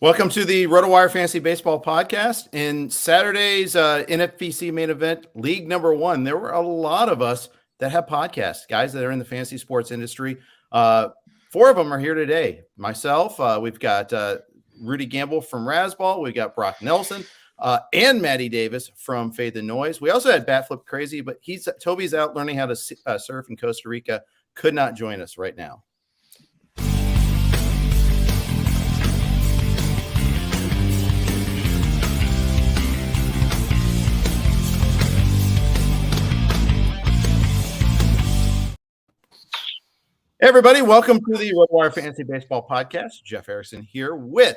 Welcome to the RotoWire Fantasy Baseball Podcast. In Saturday's NFBC main event, League Number 1, there were a lot of us that have podcasts, guys that are in the fantasy sports industry. 4 of them are here today. Myself, we've got Rudy Gamble from Razzball, we've got Broc Nelson, and Maddie Davis from Fade the Noise. We also had BatFlipCrazy, but Toby's out learning how to surf in Costa Rica. Could not join us right now. Hey everybody, welcome to the RotoWire Fantasy Baseball Podcast. Jeff Erickson here with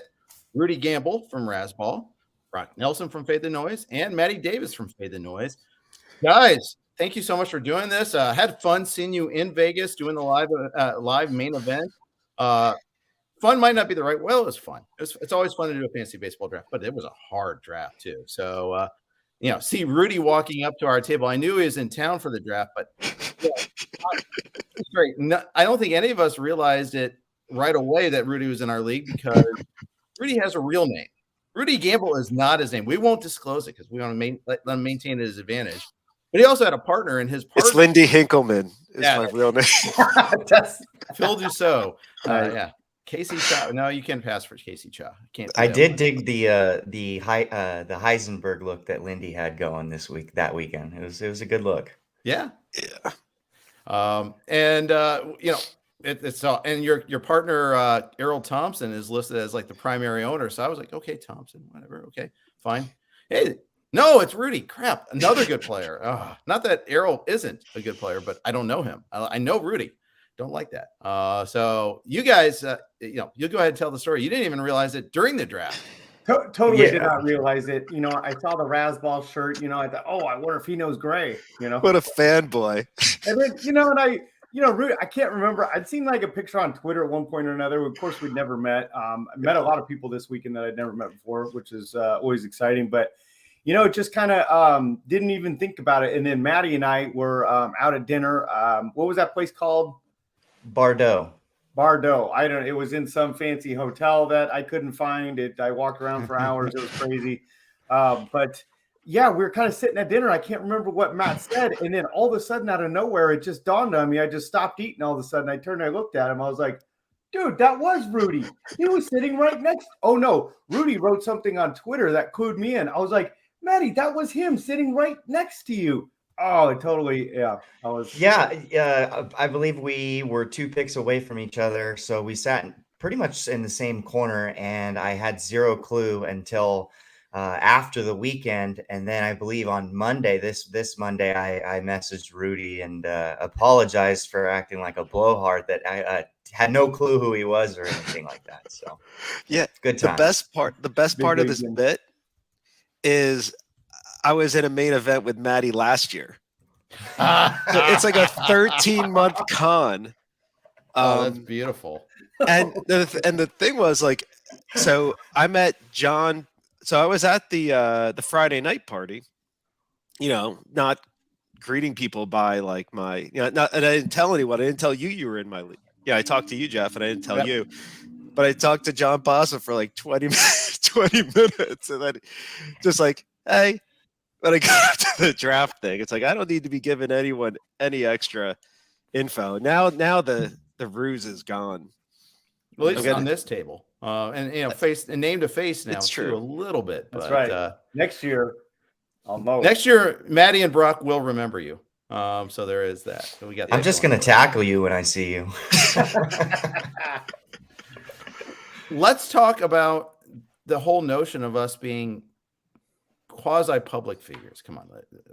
Rudy Gamble from Razzball, Broc Nelson from Fade the Noise, and Maddie Davis from Fade the Noise. Guys, thank you so much for doing this. Had fun seeing you in Vegas doing the live main event. Fun might not be the right. Well, it was fun. It's always fun to do a fantasy baseball draft, but it was a hard draft too. So, see Rudy walking up to our table. I knew he was in town for the draft, but it's great. No, I don't think any of us realized it right away that Rudy was in our league because Rudy has a real name. Rudy Gamble is not his name. We won't disclose it because we want to let him maintain his advantage. But he also had a partner, and his partner. It's Lindy Hinkleman is my real name. That's Phil Dussault. Yeah. Casey Cha. No, you can't pass for Casey Cha. I did dig the Heisenberg look that Lindy had going that weekend. It was a good look. Yeah. Yeah. It's all, and your partner Errol Thompson is listed as like the primary owner. So I was like, okay, Thompson, whatever. Okay, fine. Hey, no, it's Rudy. Crap, another good player. Not that Errol isn't a good player, but I don't know him. I know Rudy. Don't like that. So you guys, you go ahead and tell the story. You didn't even realize it during the draft. Totally did not realize it. I saw the Razzball shirt. I thought, I wonder if he knows Gray. What a fanboy. And then, Rudy, I can't remember. I'd seen like a picture on Twitter at one point or another. Of course, we'd never met. I met a lot of people this weekend that I'd never met before, which is always exciting. But, just kind of didn't even think about it. And then Maddie and I were out at dinner. What was that place called? Bardo. I don't know. It was in some fancy hotel that I couldn't find it. I walked around for hours. It was crazy. But yeah, we were kind of sitting at dinner. I can't remember what Matt said. And then all of a sudden out of nowhere, it just dawned on me. I just stopped eating all of a sudden. I turned and I looked at him. I was like, dude, that was Rudy. He was sitting right next. Oh no, Rudy wrote something on Twitter that clued me in. I was like, Maddie, that was him sitting right next to you. Oh, totally. Yeah. I believe we were 2 picks away from each other. So we sat pretty much in the same corner, and I had zero clue until after the weekend. And then I believe on Monday, this Monday, I messaged Rudy and apologized for acting like a blowhard that I had no clue who he was or anything like that. So yeah, good time. The best part of this bit is I was in a main event with Maddie last year. So it's like a 13-month con. That's beautiful. And the thing was like, so I met John. So I was at the Friday night party, not greeting people by like my, and I didn't tell anyone. I didn't tell you were in my league. Yeah, I talked to you, Jeff, and I didn't tell you. But I talked to John Bossa for like 20 minutes, and then just like, hey. When I got to the draft thing, it's like I don't need to be giving anyone any extra info. Now the ruse is gone. Well, it's on this table, and face and name to face now. It's true a little bit. That's right. Next year, I'll know. Next year, Maddie and Broc will remember you. So there is that. So we got. I'm just gonna tackle you when I see you. Let's talk about the whole notion of us being quasi-public figures. Come on,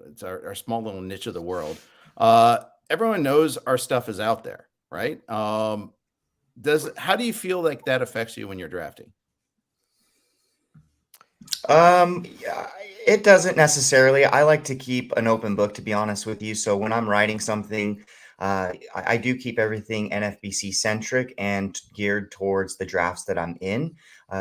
it's our small little niche of the world. Everyone knows our stuff is out there, right? How do you feel like that affects you when you're drafting? Yeah, it doesn't necessarily. I like to keep an open book, to be honest with you. So when I'm writing something, I do keep everything NFBC centric and geared towards the drafts that I'm in.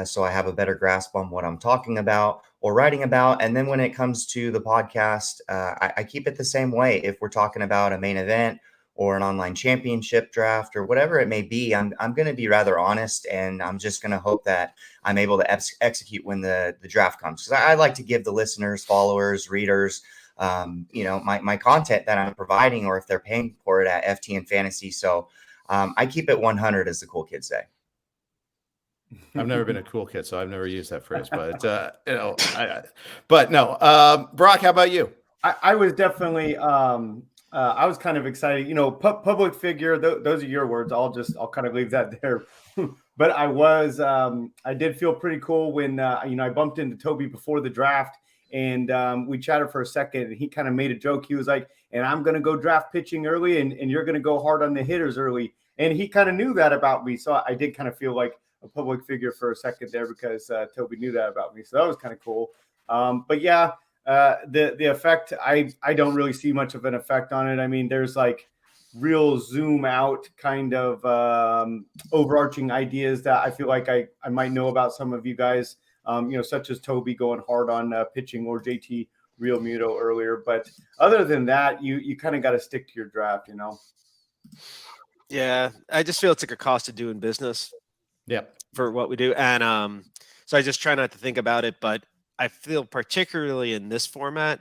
So I have a better grasp on what I'm talking about or writing about. And then when it comes to the podcast, I keep it the same way. If we're talking about a main event or an online championship draft or whatever it may be, I'm going to be rather honest, and I'm just going to hope that I'm able to execute when the draft comes. Because I like to give the listeners, followers, readers, my content that I'm providing, or if they're paying for it at FTN Fantasy. So I keep it 100, as the cool kids say. I've never been a cool kid, so I've never used that phrase. But Broc, how about you? I was definitely I was kind of excited. Public figure. Those are your words. I'll kind of leave that there. But I did feel pretty cool when I bumped into Toby before the draft, and we chatted for a second, and he kind of made a joke. He was like, "And I'm going to go draft pitching early, and you're going to go hard on the hitters early." And he kind of knew that about me, so I did kind of feel like a public figure for a second there, because Toby knew that about me. So that was kind of cool. But yeah, the effect, I don't really see much of an effect on it. I mean, there's like real zoom out kind of overarching ideas that I feel like I might know about some of you guys, such as Toby going hard on pitching, or JT Real Muto earlier. But other than that, you kind of got to stick to your draft, Yeah, I just feel it's like a cost of doing business. Yeah, for what we do. And so I just try not to think about it, but I feel particularly in this format,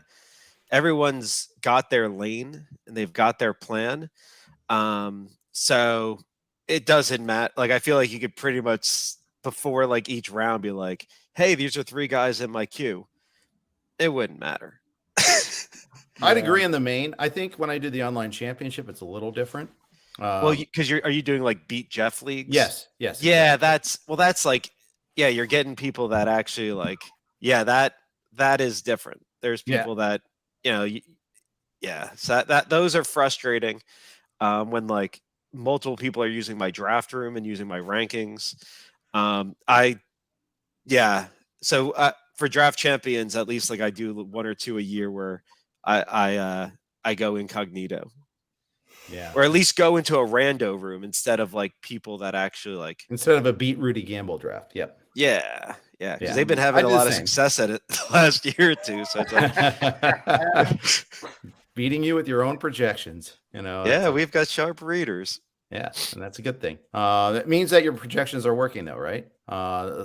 everyone's got their lane and they've got their plan. So it doesn't matter. Like, I feel like you could pretty much before like each round be like, hey, these are 3 guys in my queue. It wouldn't matter. I'd agree in the main. I think when I do the online championship, it's a little different. Well, because are you doing like beat Jeff leagues? Yes. Yeah, that's like, yeah, you're getting people that actually like, yeah, that is different. There's people that, so that those are frustrating when like multiple people are using my draft room and using my rankings. So for draft champions, at least like I do 1 or 2 a year where I go incognito. Yeah. Or at least go into a rando room instead of like people that actually like. Instead of a beat Rudy Gamble draft. Yep. Yeah. Because they've been having a lot of success at it the last year or two. So it's like beating you with your own projections. Yeah, we've got sharp readers. Yeah, and that's a good thing. That means that your projections are working, though, right?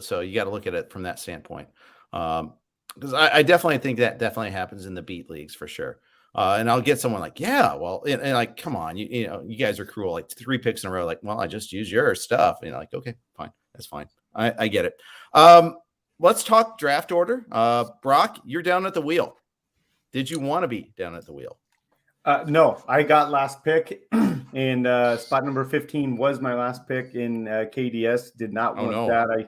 So you got to look at it from that standpoint. Because I definitely think that definitely happens in the beat leagues for sure. And I'll get someone like, yeah, well, and like, come on, you guys are cruel. Like 3 picks in a row. Like, well, I just use your stuff. And like, okay, fine, that's fine. I get it. Let's talk draft order. Broc, you're down at the wheel. Did you want to be down at the wheel? No, I got last pick, and spot number 15 was my last pick in KDS. Did not want that.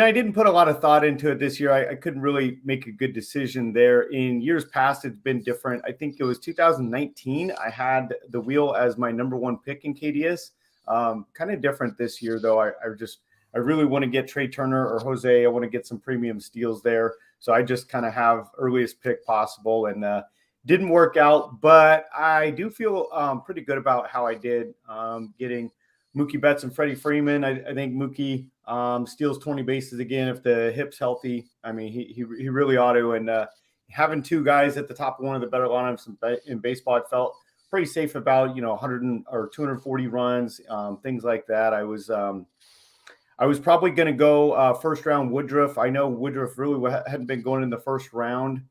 I didn't put a lot of thought into it this year. I couldn't really make a good decision there. In years past, it's been different. I think it was 2019. I had the wheel as my number 1 pick in KDS. Kind of different this year, though. I really want to get Trey Turner or Jose. I want to get some premium steals there. So I just kind of have earliest pick possible, and didn't work out. But I do feel pretty good about how I did getting Mookie Betts and Freddie Freeman. I think Mookie steals 20 bases again if the hip's healthy. I mean, he really ought to. And having 2 guys at the top of one of the better lineups in baseball, I felt pretty safe about, 100 or 240 runs, things like that. I was probably going to go first round Woodruff. I know Woodruff really hadn't been going in the first round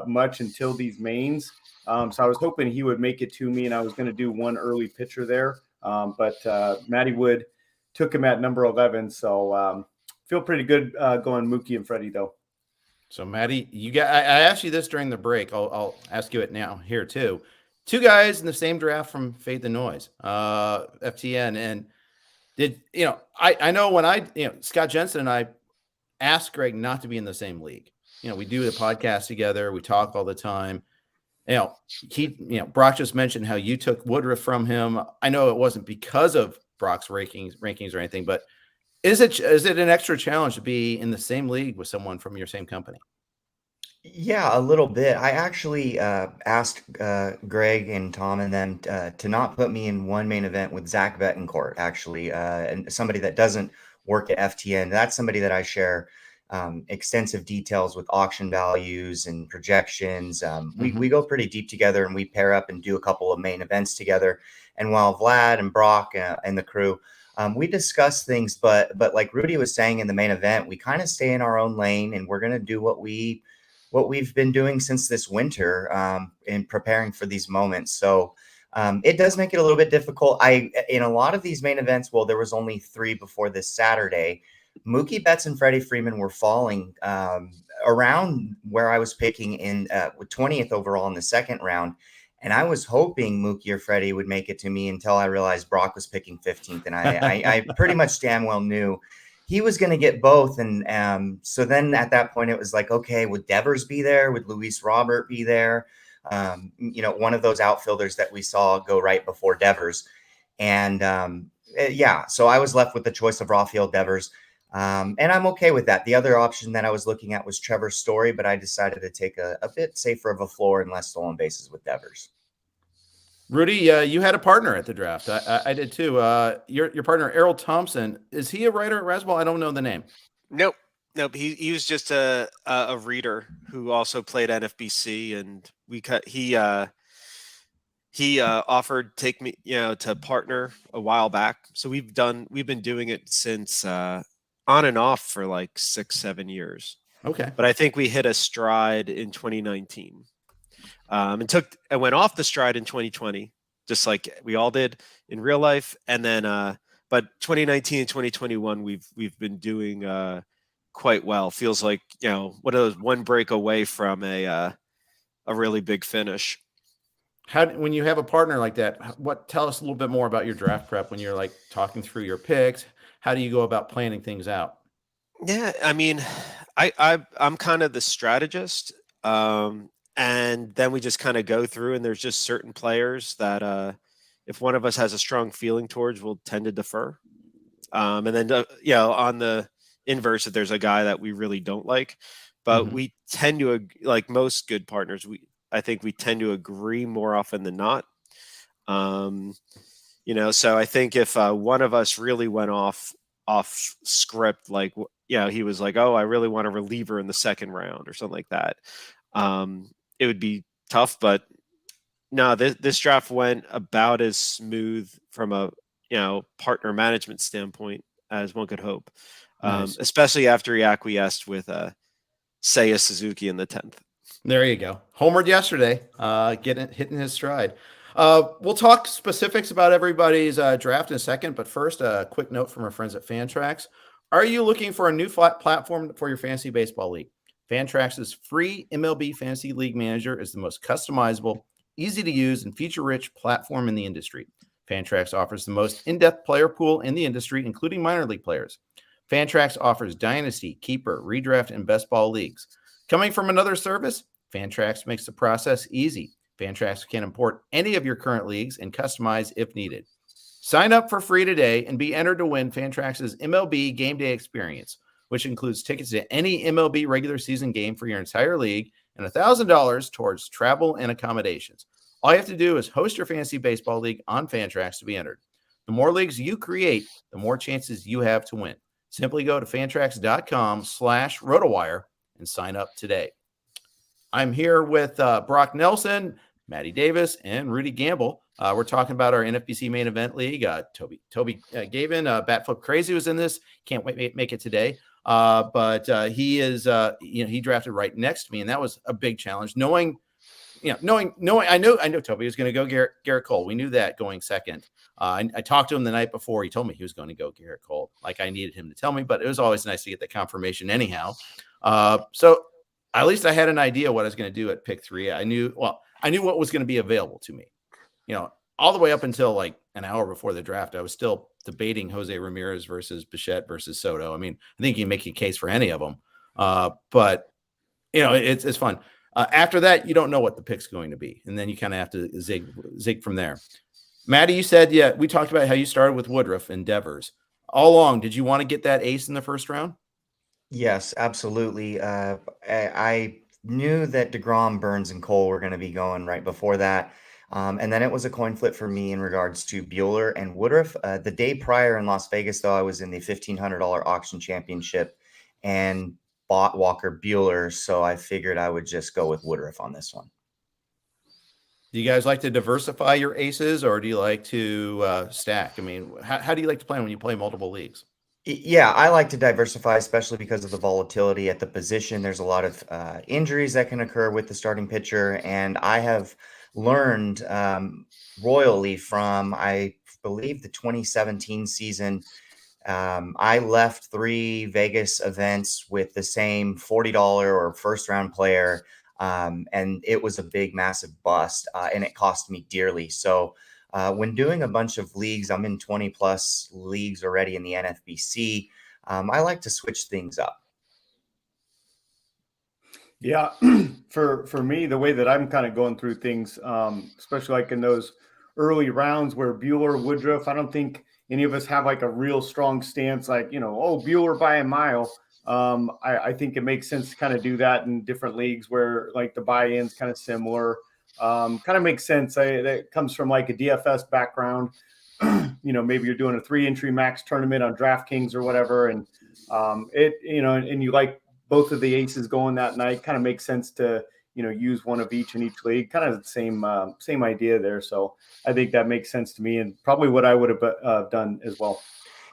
much until these mains. So I was hoping he would make it to me, and I was going to do 1 early pitcher there. But Matty Wood took him at number 11. So feel pretty good going Mookie and Freddie, though. So, Matty, I asked you this during the break. I'll ask you it now here, too. 2 guys in the same draft from Fade the Noise, FTN. And I know when Scott Jensen and I asked Greg not to be in the same league. We do the podcast together. We talk all the time. Broc just mentioned how you took Woodruff from him. I know it wasn't because of Broc's rankings or anything, but is it an extra challenge to be in the same league with someone from your same company? Yeah, a little bit. I actually asked Greg and Tom and them to not put me in one main event with Zach Betancourt, actually, and somebody that doesn't work at FTN. That's somebody that I share extensive details with auction values and projections. We go pretty deep together, and we pair up and do a couple of main events together. And while Vlad and Broc and the crew, we discuss things, but like Rudy was saying in the main event, we kind of stay in our own lane, and we're going to do what we've been doing since this winter in preparing for these moments. So it does make it a little bit difficult. In a lot of these main events, well, there was only 3 before this Saturday. Mookie Betts and Freddie Freeman were falling around where I was picking in 20th overall in the second round. And I was hoping Mookie or Freddie would make it to me until I realized Broc was picking 15th. And I pretty much damn well knew he was going to get both. And so then at that point, it was like, okay, would Devers be there? Would Luis Robert be there? One of those outfielders that we saw go right before Devers. And so I was left with the choice of Rafael Devers. And I'm okay with that. The other option that I was looking at was Trevor Story, but I decided to take a bit safer of a floor and less stolen bases with Devers. Rudy, you had a partner at the draft. I did too. Your partner, Errol Thompson, is he a writer at Razzball? I don't know the name. Nope. He was just a reader who also played NFBC, and he offered take me to partner a while back. So we've been doing it since on and off for like 6-7 years. Okay. But I think we hit a stride in 2019. And went off the stride in 2020, just like we all did in real life. And then but 2019 and 2021 we've been doing quite well. Feels like, one of those one break away from a really big finish. When you have a partner like that, tell us a little bit more about your draft prep when you're like talking through your picks. How do you go about planning things out? Yeah, I mean, I'm kind of the strategist, and then we just kind of go through, and there's just certain players that if one of us has a strong feeling towards, we'll tend to defer. And then on the inverse, if there's a guy that we really don't like, but we tend to, like most good partners, I think we tend to agree more often than not. So I think if one of us really went off script, like, he was like, oh, I really want a reliever in the second round or something like that. It would be tough, but no, this draft went about as smooth from a, partner management standpoint as one could hope. Nice. Especially after he acquiesced with Seiya Suzuki in the 10th. There you go. Homered yesterday, hitting his stride. We'll talk specifics about everybody's draft in a second, but first, a quick note from our friends at Fantrax. Are you looking for a new platform for your fantasy baseball league? Fantrax's free MLB Fantasy League Manager is the most customizable, easy to use, and feature-rich platform in the industry. Fantrax offers the most in-depth player pool in the industry, including minor league players. Fantrax offers Dynasty, Keeper, Redraft, and Best Ball leagues. Coming from another service, Fantrax makes the process easy. Fantrax can import any of your current leagues and customize if needed. Sign up for free today and be entered to win Fantrax's MLB Game Day experience, which includes tickets to any MLB regular season game for your entire league and $1,000 towards travel and accommodations. All you have to do is host your fantasy baseball league on Fantrax to be entered. The more leagues you create, the more chances you have to win. Simply go to fantrax.com/RotoWire and sign up today. I'm here with Broc Nelson, Maddie Davis, and Rudy Gamble. We're talking about our NFBC main event league. Toby Guevin, BatFlipCrazy was in this. Can't wait make it today. But he is, he drafted right next to me, and that was a big challenge. Knowing, I know Toby was going to go Garrett Cole. We knew that going second. I talked to him the night before. He told me he was going to go Garrett Cole. Like I needed him to tell me, but it was always nice to get the confirmation anyhow. So at least I had an idea what I was going to do at pick 3. I knew what was going to be available to me. All the way up until like an hour before the draft, I was still debating Jose Ramirez versus Bichette versus Soto. I mean, I think you can make a case for any of them. But it's fun. After that, you don't know what the pick's going to be. And then you kind of have to zig from there. Maddie, you said, we talked about how you started with Woodruff and Devers. All along, did you want to get that ace in the first round? Yes, absolutely. I knew that DeGrom, Burns, and Cole were going to be going right before that. And then it was a coin flip for me in regards to Bueller and Woodruff. The day prior in Las Vegas, though, I was in the $1,500 auction championship. And bought Walker Buehler, so I figured I would just go with Woodruff on this one. Do you guys like to diversify your aces, or do you like to stack? I mean, how do you like to play when you play multiple leagues? Yeah, I like to diversify, especially because of the volatility at the position. There's a lot of injuries that can occur with the starting pitcher, and I have learned royally from, I believe, the 2017 season. I left 3 Vegas events with the same $40 or first round player. And it was a big, massive bust, and it cost me dearly. So when doing a bunch of leagues, I'm in 20 plus leagues already in the NFBC. I like to switch things up. Yeah, for me, the way that I'm kind of going through things, especially like in those early rounds where Buehler, Woodruff, I don't think any of us have like a real strong stance, like, oh, Buehler by a mile. I think it makes sense to kind of do that in different leagues where like the buy-in's kind of similar. Kind of makes sense. That comes from like a DFS background. Maybe you're doing a 3-entry max tournament on DraftKings or whatever, and and you like both of the aces going that night. Kind of makes sense to use one of each in each league. Kind of the same idea there. So I think that makes sense to me, and probably what I would have done as well.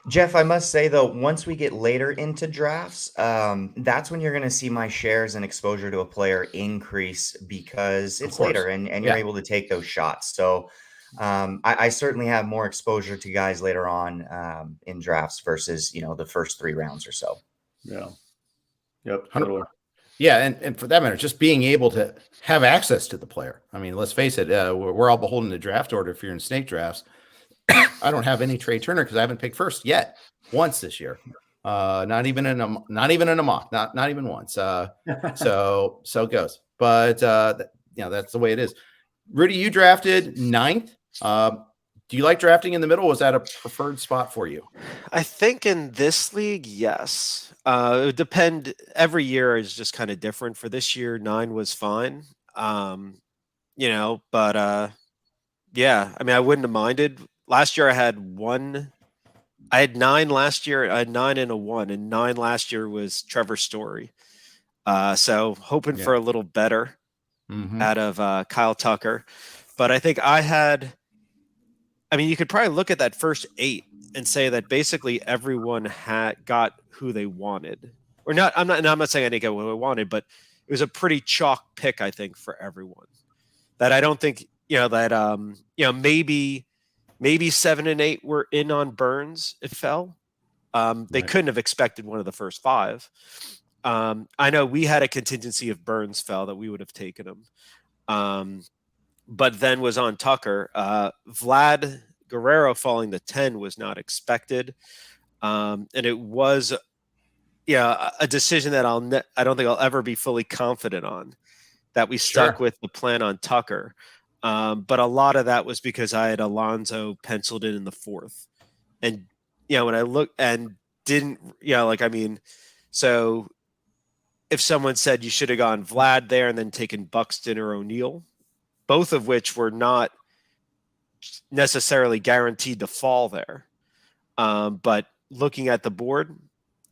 Jeff, I must say, though, once we get later into drafts, that's when you're going to see my shares and exposure to a player increase because it's later and you're able to take those shots. So I certainly have more exposure to guys later on in drafts versus, the first 3 rounds or so. Yeah. Yep. Totally. Yeah. And for that matter, just being able to have access to the player. I mean, let's face it, we're all beholden to draft order if you're in snake drafts. I don't have any Trey Turner because I haven't picked first yet once this year. Not even in a mock, not even once. So it goes. But that's the way it is. Rudy, you drafted 9th. Do you like drafting in the middle? Was that a preferred spot for you? I think in this league, yes. It would depend. Every year is just kind of different. For this year, 9 was fine. But yeah, I mean, I wouldn't have minded. Last year I had 9 last year. I had 9 and a 1, and 9 last year was Trevor Story. So hoping for a little better out of Kyle Tucker. But I think you could probably look at that first 8 and say that basically everyone got who they wanted. Or not, I'm not saying I didn't get what I wanted, but it was a pretty chalk pick, I think, for everyone. That I don't think, maybe 7 and 8 were in on Burns. It fell. They couldn't have expected one of the first 5. I know we had a contingency if Burns fell that we would have taken him. But then was on Tucker. Vlad Guerrero falling to 10 was not expected. And it was a decision that I don't think I'll ever be fully confident on, that we stuck with the plan on Tucker. But a lot of that was because I had Alonso penciled in the 4th. And, when I looked and didn't, so if someone said you should have gone Vlad there and then taken Buxton or O'Neill, both of which were not necessarily guaranteed to fall there. But looking at the board,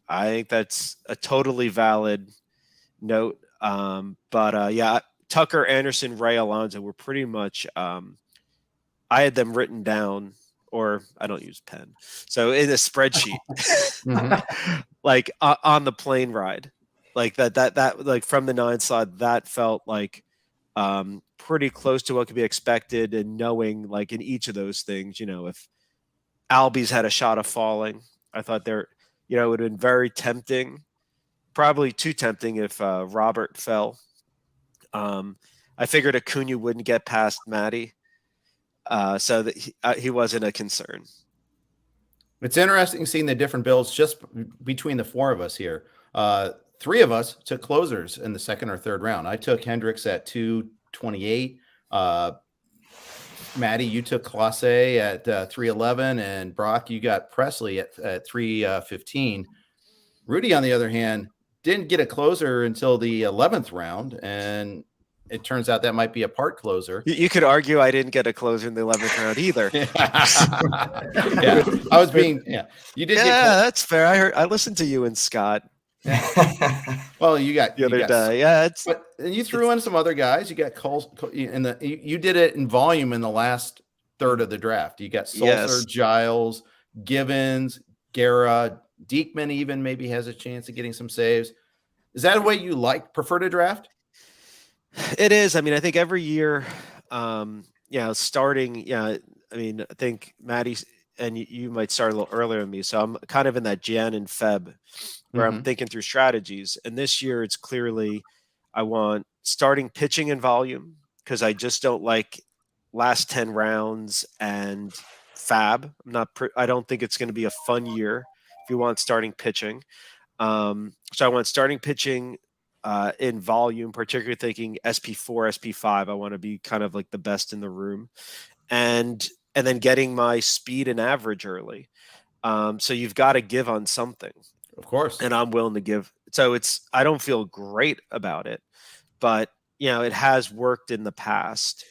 I think that's a totally valid note. Tucker, Anderson, Ray, Alonso were pretty much, I had them written down, or I don't use pen. So in a spreadsheet, like on the plane ride, like that like from the 9 slot, that felt like pretty close to what could be expected. And knowing like in each of those things, if Albies had a shot of falling, I thought it would have been very tempting, probably too tempting if Robert fell. I figured Acuna wouldn't get past Matty, so that he wasn't a concern. It's interesting seeing the different builds just between the 4 of us here. 3 of us took closers in the 2nd or 3rd round. I took Hendricks at 228. Matty, you took Clase at 311, and Brock, you got Presley at 315. Rudy, on the other hand, didn't get a closer until the 11th round, and it turns out that might be a part closer. You could argue I didn't get a closer in the 11th round either. I was being, you did. Yeah, that's fair. I listened to you and Scott. Well, you got the other day. Yeah, it's but you threw in some other guys. You got Cole, and you did it in volume in the last third of the draft. You got Sulzer, Yes. Giles, Givens, Guerra, Diekman even maybe has a chance of getting some saves. Is that a way you prefer to draft? It is. I mean, I think every year, starting, I mean, I think Maddie and you might start a little earlier than me. So I'm kind of in that Jan and Feb where I'm thinking through strategies. And this year it's clearly, I want starting pitching in volume because I just don't like last 10 rounds and fab. I don't think it's going to be a fun year if you want starting pitching. So I want starting pitching in volume, particularly thinking SP4, SP5. I want to be kind of like the best in the room, and then getting my speed and average early. So you've got to give on something, of course, and I'm willing to give. So I don't feel great about it, but it has worked in the past.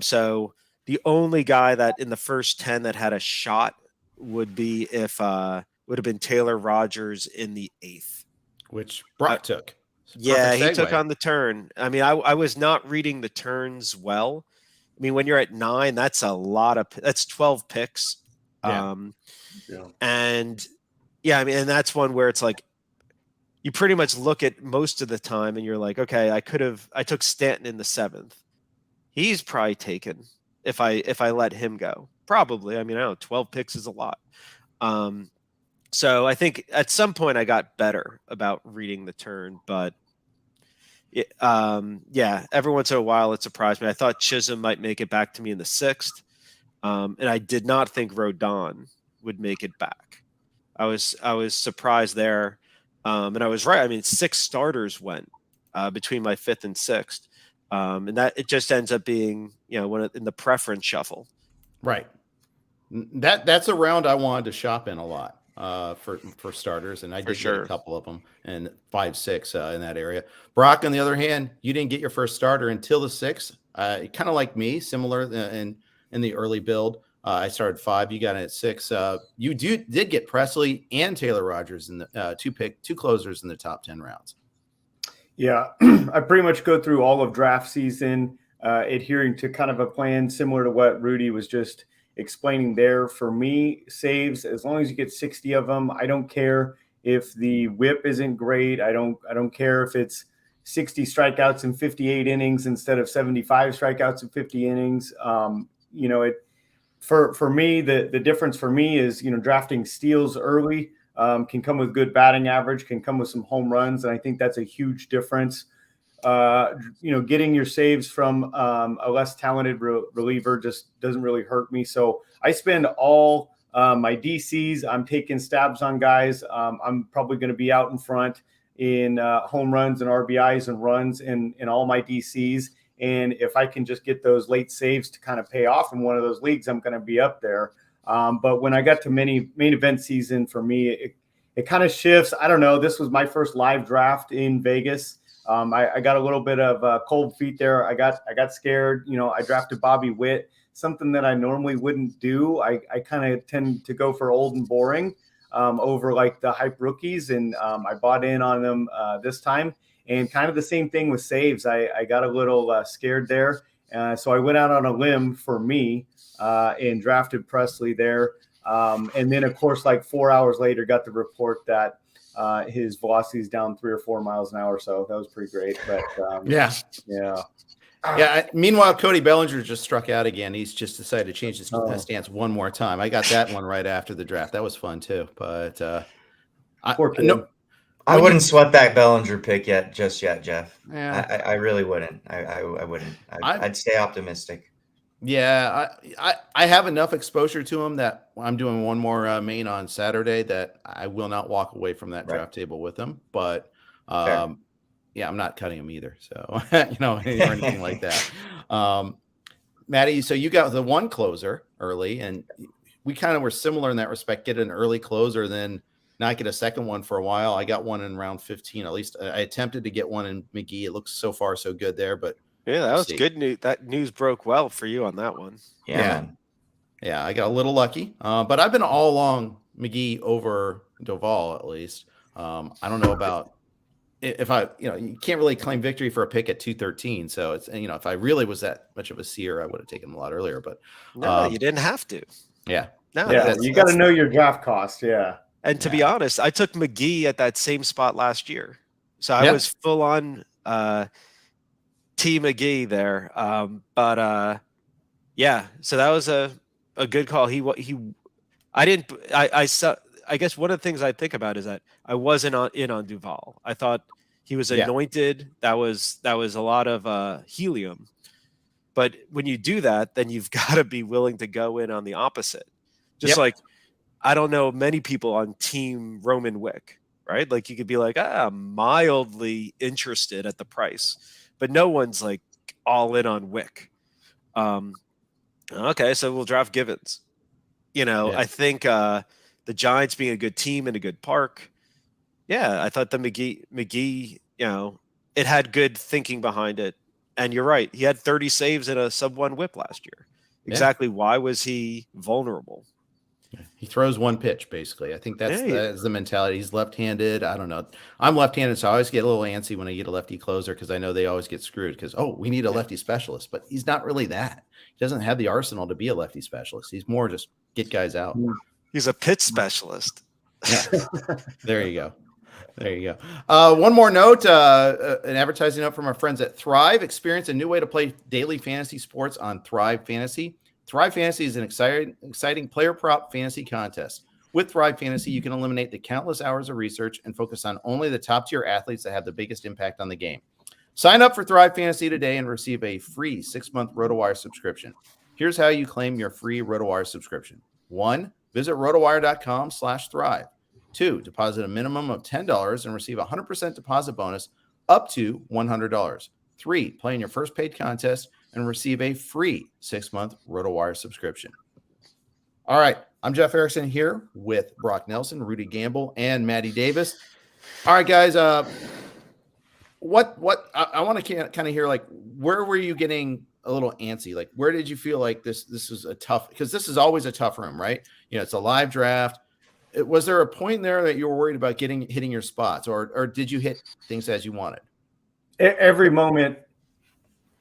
So the only guy that in the first 10 that had a shot would have been Taylor Rogers in the 8th, which Broc took. Yeah, he took on the turn. I mean, I was not reading the turns well. I mean, when you're at 9, that's that's 12 picks. Yeah. And I mean, and that's one where it's like, you pretty much look at most of the time and you're like, okay, I took Stanton in the 7th. He's probably taken if I let him go. Probably. I mean, I don't know, 12 picks is a lot. So I think at some point I got better about reading the turn, but every once in a while it surprised me. I thought Chisholm might make it back to me in the 6th, and I did not think Rodon would make it back. I was surprised there, and I was right. I mean, 6 starters went between my 5th and 6th, and that it just ends up being in the preference shuffle. Right. That's a round I wanted to shop in a lot. For starters, and I did get a couple of them, and 5, 6 in that area. Broc, on the other hand, you didn't get your first starter until the 6th. Kind of like me, similar in the early build. I started 5. You got it at 6. You did get Presley and Taylor Rogers in the two closers in the top 10 rounds. Yeah, I pretty much go through all of draft season, adhering to kind of a plan similar to what Rudy was just explaining there. For me, saves, as long as you get 60 of them, I don't care if the whip isn't great. I don't care if it's 60 strikeouts in 58 innings instead of 75 strikeouts in 50 innings. For me, the difference for me is, drafting steals early can come with good batting average, can come with some home runs. And I think that's a huge difference. Getting your saves from a less talented reliever just doesn't really hurt me. So I spend all my DCs. I'm taking stabs on guys. I'm probably going to be out in front in home runs and RBIs and runs in all my DCs. And if I can just get those late saves to kind of pay off in one of those leagues, I'm going to be up there. But when I got to main event season, for me, it kind of shifts. I don't know. This was my first live draft in Vegas. I got a little bit of cold feet there. I got scared. I drafted Bobby Witt, something that I normally wouldn't do. I kind of tend to go for old and boring over like the hype rookies. And I bought in on them this time. And kind of the same thing with saves. I got a little scared there. So I went out on a limb for me and drafted Presley there. And then, of course, like 4 hours later, got the report that his velocity is down 3 or 4 miles an hour. So that was pretty great. But yeah. Meanwhile, Cody Bellinger just struck out again. He's just decided to change his stance one more time. I got that one right after the draft. That was fun too. But I wouldn't sweat that Bellinger pick just yet, Jeff. Yeah. I really wouldn't. I wouldn't. I'd stay optimistic. Yeah, I have enough exposure to him that I'm doing one more main on Saturday that I will not walk away from that draft table with him. But I'm not cutting him either. So or anything like that. Maddie, so you got the one closer early, and we kind of were similar in that respect. Get an early closer, then not get a second one for a while. I got one in round 15. At least I attempted to get one in McGee. It looks so far so good there, but. Yeah, that was good news. That news broke well for you on that one. Yeah, I got a little lucky, but I've been all along McGee over Doval at least. I don't know about if I, you can't really claim victory for a pick at 213. So it's, if I really was that much of a seer, I would have taken him a lot earlier. But no, you didn't have to. Yeah. No, yeah, you got to know your draft cost. Yeah. And to be honest, I took McGee at that same spot last year. So I was full on T McGee there. So that was a good call. I guess one of the things I think about is that I wasn't in on Duval. I thought he was anointed. That was a lot of helium. But when you do that, then you've got to be willing to go in on the opposite. Just like, I don't know many people on Team Roman Wick, right? Like you could be like, mildly interested at the price, but no one's like all in on Wick. Okay, so we'll draft Givens. I think the Giants being a good team and a good park. Yeah, I thought the McGee, it had good thinking behind it. And you're right. He had 30 saves and a sub-1 whip last year. Exactly. Why was he vulnerable? He throws one pitch, basically. I think that's the mentality. He's left-handed. I don't know. I'm left-handed, so I always get a little antsy when I get a lefty closer because I know they always get screwed because, we need a lefty specialist. But he's not really that. He doesn't have the arsenal to be a lefty specialist. He's more just get guys out. He's a pitch specialist. Yeah. There you go. One more note, an advertising note from our friends at Thrive. Experience a new way to play daily fantasy sports on Thrive Fantasy. Thrive Fantasy is an exciting player prop fantasy contest. With Thrive Fantasy, you can eliminate the countless hours of research and focus on only the top-tier athletes that have the biggest impact on the game. Sign up for Thrive Fantasy today and receive a free 6-month RotoWire subscription. Here's how you claim your free RotoWire subscription. 1, visit rotowire.com/thrive. 2, deposit a minimum of $10 and receive a 100% deposit bonus up to $100. 3, play in your first paid contest and receive a free 6-month RotoWire subscription. All right, I'm Jeff Erickson here with Broc Nelson, Rudy Gamble, and Maddie Davis. All right, guys, what I want to kind of hear, like, where were you getting a little antsy? Like, where did you feel like this was a tough, because this is always a tough room, right? It's a live draft. Was there a point there that you were worried about hitting your spots, or did you hit things as you wanted? Every moment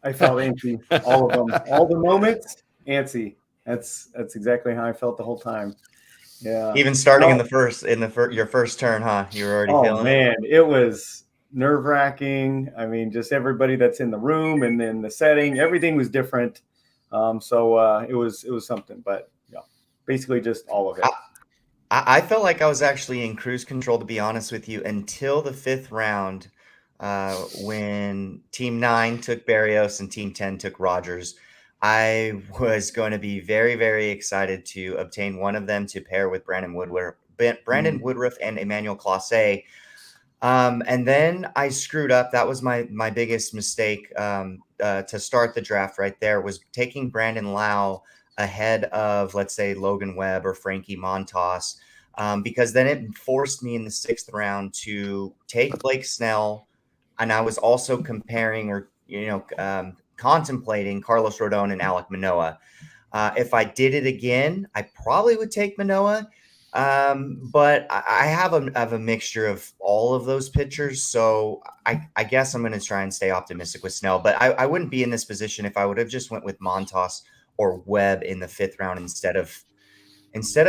I felt antsy. All of them. All the moments, antsy. That's exactly how I felt the whole time. Yeah. Even starting in your first turn, huh? You were already feeling man, it was nerve-wracking. I mean, just everybody that's in the room and then the setting, everything was different. So it was something, but basically just all of it. I felt like I was actually in cruise control, to be honest with you, until the 5th round, when Team 9 took Barrios and Team 10 took Rogers. I was going to be very, very excited to obtain one of them to pair with Brandon Woodruff and Emmanuel Clase. And then I screwed up. That was my biggest mistake to start the draft right there, was taking Brandon Lau ahead of, let's say, Logan Webb or Frankie Montas, because then it forced me in the 6th round to take Blake Snell. And I was also comparing contemplating Carlos Rodon and Alek Manoah. If I did it again, I probably would take Manoah. But I have a mixture of all of those pitchers. So I guess I'm going to try and stay optimistic with Snell. But I wouldn't be in this position if I would have just went with Montas or Webb in the 5th round instead of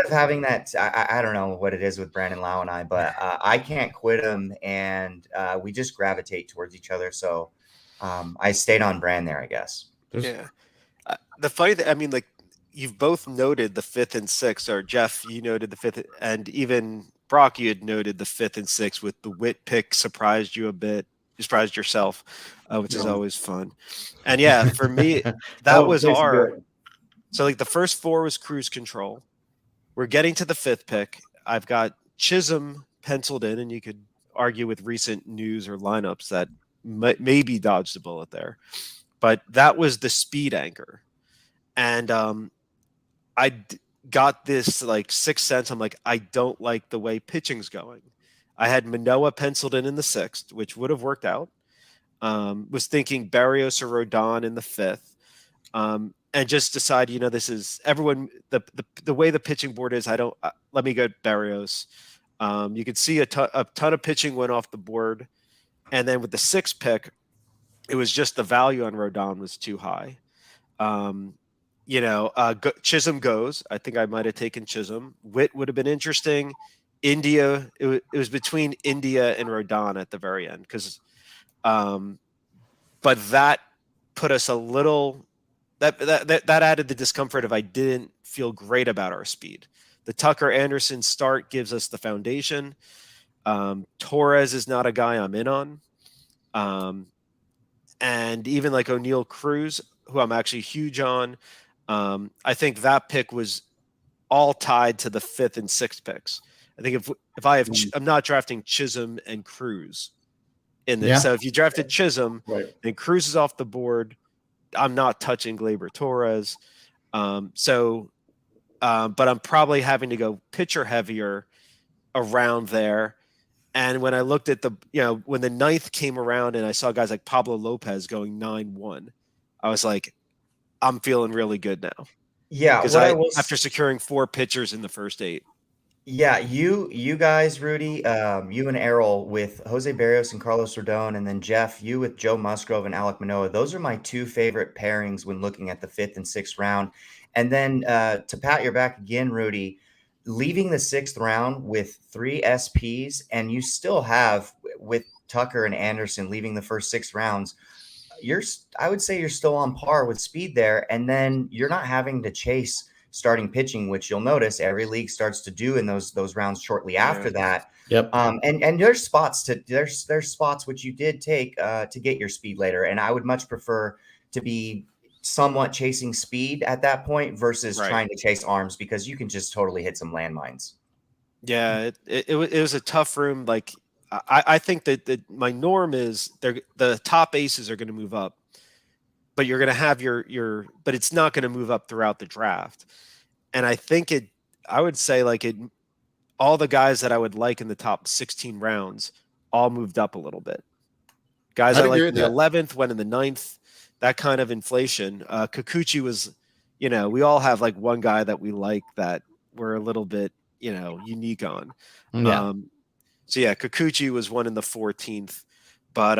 having that. I don't know what it is with Brandon Lau and I, but I can't quit him, and we just gravitate towards each other. So I stayed on brand there, I guess. Yeah. The funny thing, I mean, like, you've both noted the 5th and 6th, or Jeff, you noted the 5th, and even Broc, you had noted the 5th and 6th with the Witt pick surprised you a bit. You surprised yourself, which is always fun. And yeah, for me, that was our. So like the first 4 was cruise control. We're getting to the 5th pick. I've got Chisholm penciled in, and you could argue with recent news or lineups that maybe dodged the bullet there. But that was the speed anchor. And I got this like 6th sense. I'm like, I don't like the way pitching's going. I had Manoah penciled in the 6th, which would have worked out. Was thinking Barrios or Rodon in the 5th. And just decide, this is everyone, the way the pitching board is, let me go Barrios. You could see a ton of pitching went off the board. And then with the 6th pick, it was just the value on Rodon was too high. Chisholm goes. I think I might have taken Chisholm. Witt would have been interesting. India, it was between India and Rodon at the very end but that put us a little that added the discomfort if I didn't feel great about our speed. The Tucker Anderson start gives us the foundation. Torres is not a guy I'm in on. And even like O'Neal Cruz, who I'm actually huge on, I think that pick was all tied to the 5th and 6th picks. I think if I have, I'm not drafting Chisholm and Cruz in this. Yeah. So if you drafted Chisholm and Cruz is off the board, I'm not touching Gleyber Torres. But I'm probably having to go pitcher heavier around there. And when I looked at when the 9th came around and I saw guys like Pablo Lopez going 9-1, I was like, I'm feeling really good now. Yeah. Because after securing 4 pitchers in the first 8. Yeah, you guys, Rudy, you and Errol with Jose Barrios and Carlos Rodon, and then Jeff, you with Joe Musgrove and Alek Manoah. Those are my 2 favorite pairings when looking at the 5th and 6th round. And then to pat your back again, Rudy, leaving the 6th round with 3 SPs, and you still have with Tucker and Anderson leaving the first 6 rounds. I would say you're still on par with speed there, and then you're not having to chase starting pitching, which you'll notice every league starts to do in those rounds shortly after that. Yep. And there's spots which you did take to get your speed later, and I would much prefer to be somewhat chasing speed at that point versus trying to chase arms, because you can just totally hit some landmines. Yeah, it was a tough room. Like I think that my norm is the top aces are going to move up, but you're going to have but it's not going to move up throughout the draft. And I think I would say all the guys that I would like in the top 16 rounds all moved up a little bit. Guys I like in the 11th went in the 9th, that kind of inflation. Kikuchi was, we all have like one guy that we like that we're a little bit, unique on. Yeah. Kikuchi was one in the 14th, but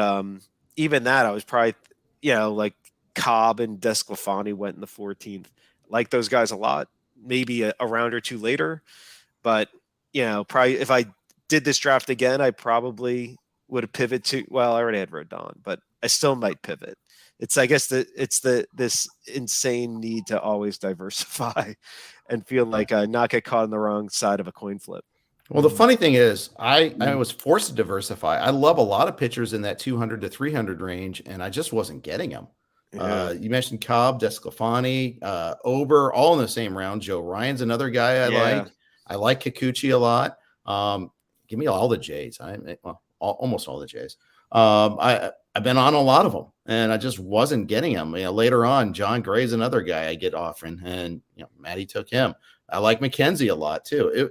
even that I was probably, like Cobb and Desclafani went in the 14th. Like those guys a lot, maybe a round or 2 later, but probably if I did this draft again, I probably would have pivoted to, well, I already had Rodon, but I still might pivot. I guess this insane need to always diversify and feel like not get caught on the wrong side of a coin flip. Well, the funny thing is I was forced to diversify. I love a lot of pitchers in that 200 to 300 range, and I just wasn't getting them. Yeah. You mentioned Cobb, Desclafani, Ober, all in the same round. Joe Ryan's another guy I like. I like Kikuchi a lot. Give me all the Jays. Almost all the Jays. I've been on a lot of them, and I just wasn't getting them. Later on, John Gray's another guy I get offering, and Matty took him. I like McKenzie a lot too.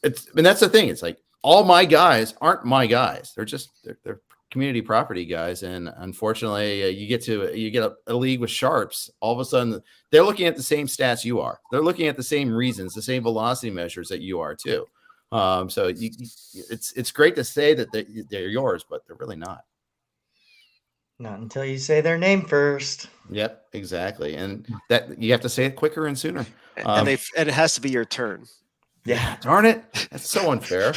That's the thing. It's like all my guys aren't my guys. They're community property guys, and unfortunately you get a league with sharps. All of a sudden they're looking at the same stats you are. They're looking at the same reasons, the same velocity measures that you are too. So it's great to say that they're yours, but they're really not until you say their name first. Yep, exactly. And that you have to say it quicker and sooner, and it has to be your turn. Yeah, darn it. That's so unfair.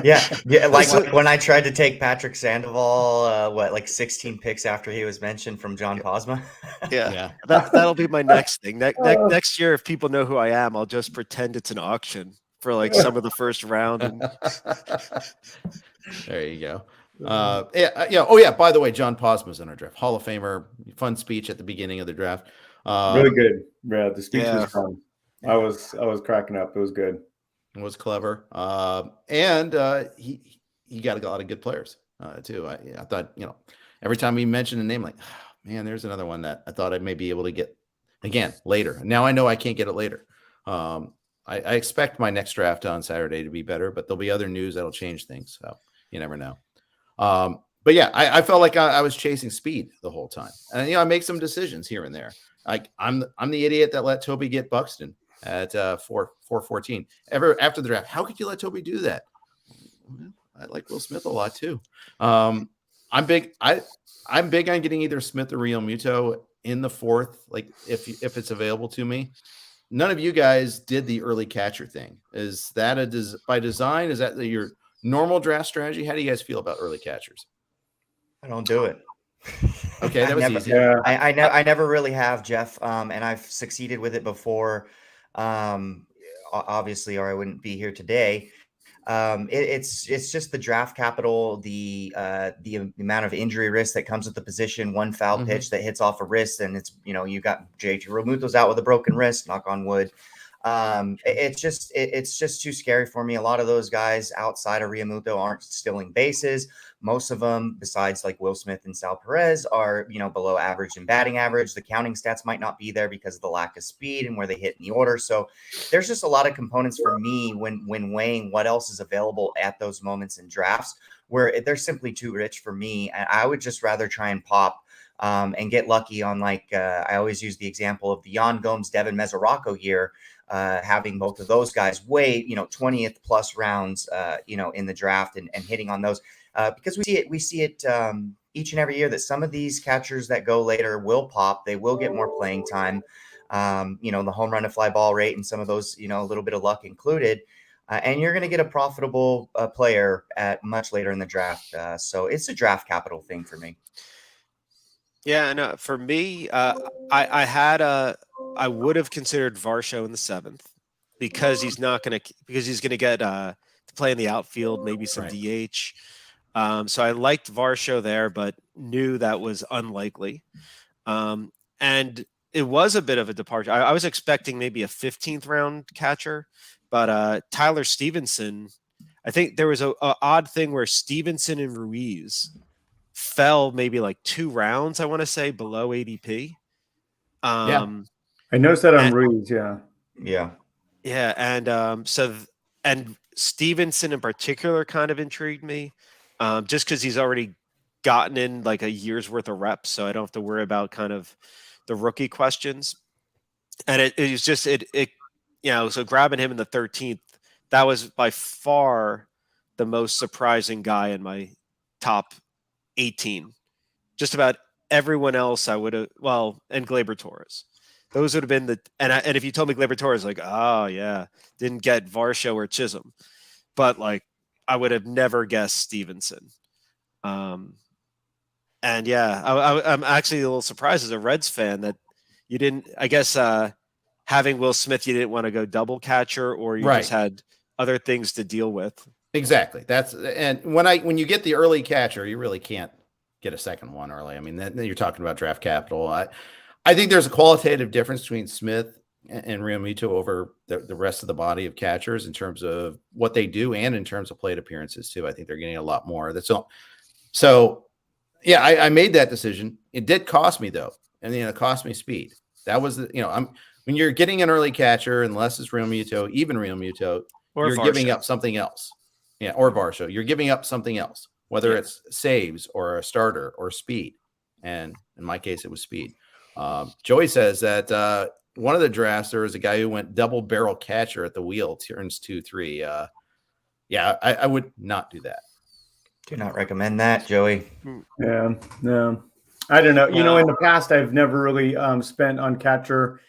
Yeah. Like when I tried to take Patrick Sandoval, 16 picks after he was mentioned from John Posma. Yeah. That'll be my next thing. Next year, if people know who I am, I'll just pretend it's an auction for some of the first round. There you go. Oh yeah. By the way, John Posma's in our draft. Hall of Famer, fun speech at the beginning of the draft. Really good. Yeah, the speech was fun. I was cracking up. It was good. It was clever. And he got a lot of good players too. I thought, every time he mentioned a name, like, oh, man, there's another one that I thought I may be able to get again later. Now I know I can't get it later. I expect my next draft on Saturday to be better, but there'll be other news that'll change things. So you never know. But yeah, I felt like I was chasing speed the whole time. And I make some decisions here and there. Like I'm the idiot that let Toby get Buxton at 414. Ever after the draft, how could you let Toby do that? Well, I like Will Smith a lot too. I'm big on getting either Smith or Real Muto in the fourth, like if it's available to me. None of you guys did the early catcher thing. Is that by design? Is that your normal draft strategy? How do you guys feel about early catchers? I don't do it. Okay, that was easy. Yeah. I never really have, Jeff, and I've succeeded with it before. Obviously, or I wouldn't be here today. It's just the draft capital, the amount of injury risk that comes with the position. One foul pitch that hits off a wrist, and it's you got JT Realmuto's out with a broken wrist. Knock on wood. It's just too scary for me. A lot of those guys outside of Realmuto aren't stealing bases. Most of them, besides like Will Smith and Sal Perez, are below average in batting average. The counting stats might not be there because of the lack of speed and where they hit in the order. So there's just a lot of components for me when weighing what else is available at those moments in drafts where they're simply too rich for me. And I would just rather try and pop and get lucky on I always use the example of the Yan Gomes, Devin Mesoraco year. Having both of those guys way 20th plus rounds in the draft and hitting on those because we see it each and every year that some of these catchers that go later will pop. They will get more playing time. The home run to fly ball rate and some of those a little bit of luck included, and you're going to get a profitable player at much later in the draft. So it's a draft capital thing for me. Yeah, no, for me, I would have considered Varsho in the 7th because he's going to get to play in the outfield, maybe some Right. DH. So I liked Varsho there, but knew that was unlikely. And it was a bit of a departure. I was expecting maybe a 15th round catcher, but Tyler Stevenson, I think there was a odd thing where Stevenson and Ruiz fell maybe like 2 rounds, I want to say, below ADP. Yeah. I noticed that on Ruiz. Yeah. And Stevenson in particular kind of intrigued me, just because he's already gotten in like a year's worth of reps, so I don't have to worry about kind of the rookie questions. And it was just so grabbing him in the 13th, that was by far the most surprising guy in my top 18. Just about everyone else I would have, and Gleyber Torres. Those would have been and if you told me Gleyber Torres, like, oh yeah, didn't get Varsho or Chisholm, but like I would have never guessed Stevenson. And yeah, I'm actually a little surprised as a Reds fan that you didn't. I guess having Will Smith, you didn't want to go double catcher, or you just had other things to deal with. Exactly. And when you get the early catcher, you really can't get a second one early. I mean, then you're talking about draft capital. I think there's a qualitative difference between Smith and Realmuto over the rest of the body of catchers in terms of what they do and in terms of plate appearances too. I think they're getting a lot more. That's all. So yeah, I made that decision. It did cost me though. And it cost me speed. That was when you're getting an early catcher, unless it's Realmuto, even Realmuto, you're giving up something else. Yeah, or Varsho. You're giving up something else, whether it's saves or a starter or speed. And in my case, it was speed. Joey says that one of the drafts, there was a guy who went double barrel catcher at the wheel, turns 2-3. I would not do that. Do not recommend that, Joey. Yeah, no. I don't know. In the past, I've never really spent on catcher.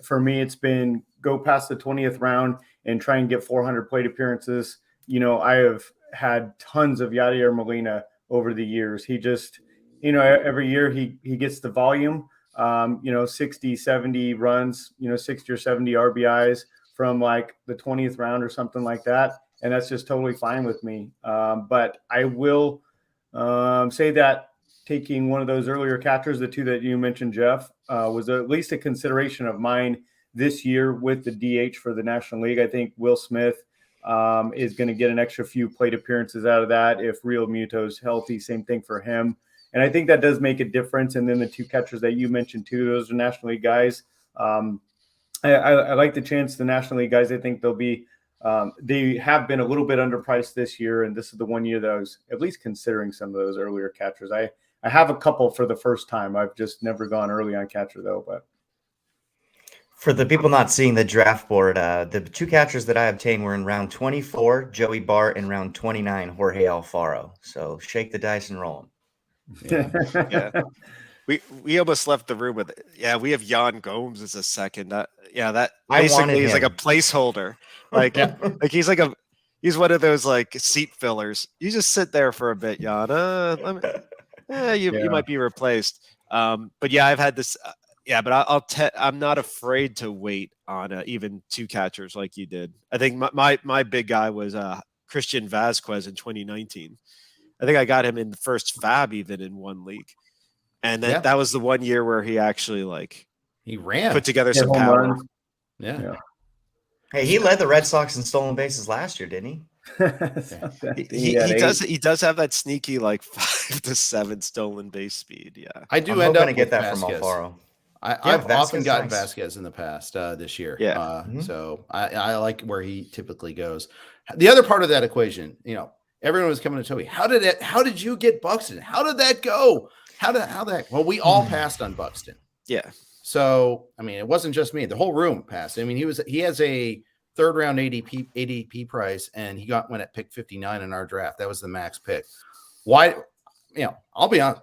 For me, it's been go past the 20th round and try and get 400 plate appearances. I have had tons of Yadier Molina over the years. He just, every year he gets the volume, 60, 70 runs, 60 or 70 RBIs from like the 20th round or something like that. And that's just totally fine with me. But I will say that taking one of those earlier catchers, the two that you mentioned, Jeff, was at least a consideration of mine this year with the DH for the National League. I think Will Smith is going to get an extra few plate appearances out of that. If Realmuto's healthy, same thing for him. And I think that does make a difference. And then the two catchers that you mentioned too, those are National League guys. I like the chance the National League guys. I think they'll be they have been a little bit underpriced this year, and this is the one year that I was at least considering some of those earlier catchers. I have a couple for the first time. I've just never gone early on catcher though. But For the people not seeing the draft board, the two catchers that I obtained were in round 24, Joey Bart, and round 29, Jorge Alfaro. So shake the dice and roll them. Yeah. We almost left the room with it. Yeah, we have Jan Gomes as a second. That I basically wanted is like a him. placeholder. Like like he's one of those like seat fillers. You just sit there for a bit, Jan. You might be replaced. But yeah, I've had this. But I'm not afraid to wait on even two catchers like you did. I think my big guy was Christian Vasquez in 2019. I think I got him in the first fab even in one league. And then that was the 1 year where he actually he ran, put together some power. Yeah. Hey, he led the Red Sox in stolen bases last year, didn't he? He does have that sneaky 5 to 7 stolen base speed. Yeah, I do I'm end up to get with that Vasquez. from Alfaro. I've often gotten nice. Vasquez in the past this year. Yeah. So I like where he typically goes. The other part of that equation, everyone was coming to Toby. How did you get Buxton? How did that go? Well, we all passed on Buxton. Yeah. So, I mean, it wasn't just me. The whole room passed. I mean, he has a third round ADP price, and he went at pick 59 in our draft. That was the max pick. Why? I'll be honest.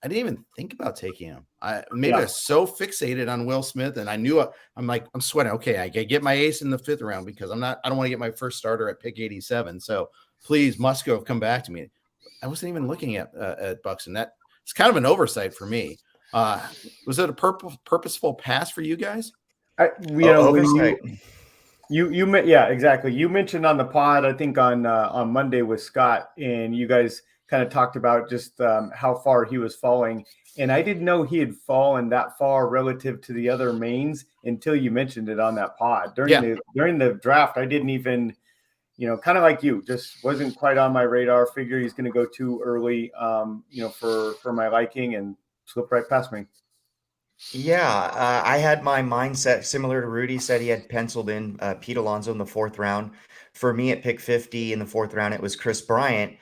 I didn't even think about taking him. I was so fixated on Will Smith, and I knew I'm sweating. Okay, I get my ace in the 5th round because I don't want to get my first starter at pick 87. So please, Musgrove, come back to me. I wasn't even looking at Buxton. It's kind of an oversight for me. Was it a purposeful pass for you guys? Oversight. Exactly. You mentioned on the pod, I think on Monday with Scott, and you guys kind of talked about just how far he was falling. And I didn't know he had fallen that far relative to the other mains until you mentioned it on that pod. During the draft, I didn't even, kind of like you, just wasn't quite on my radar. Figure he's going to go too early, for my liking, and slipped right past me. Yeah, I had my mindset similar to Rudy. Said he had penciled in Pete Alonso in the 4th round. For me at pick 50 in the 4th round, it was Chris Bryant.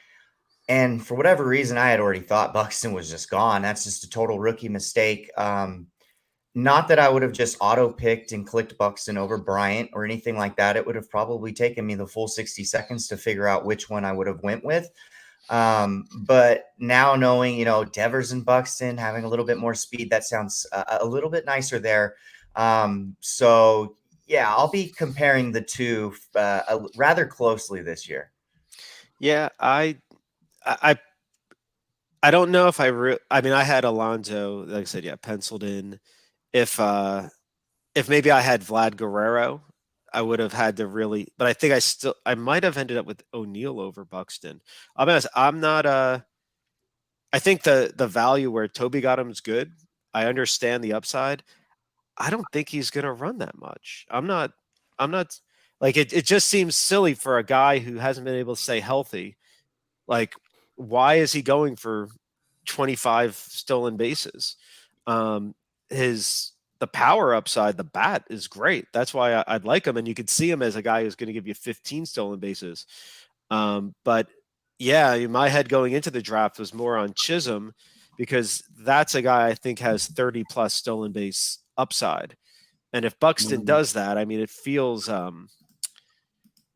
And for whatever reason, I had already thought Buxton was just gone. That's just a total rookie mistake. Not that I would have just auto-picked and clicked Buxton over Bryant or anything like that. It would have probably taken me the full 60 seconds to figure out which one I would have went with. But now knowing, Devers and Buxton having a little bit more speed, that sounds a little bit nicer there. So yeah, I'll be comparing the two rather closely this year. Yeah, I don't know if I had Alonso, like I said, penciled in. If maybe I had Vlad Guerrero, I would have had to really, but I think I might have ended up with O'Neill over Buxton. I'll be honest, I'm not I think the value where Toby got him is good. I understand the upside. I don't think he's going to run that much. I'm not like it just seems silly for a guy who hasn't been able to stay healthy. Like, why is he going for 25 stolen bases? The power upside, the bat is great. That's why I'd like him. And you could see him as a guy who's going to give you 15 stolen bases. But yeah, in my head going into the draft was more on Chisholm, because that's a guy I think has 30 plus stolen base upside. And if Buxton does that, I mean, it feels, well,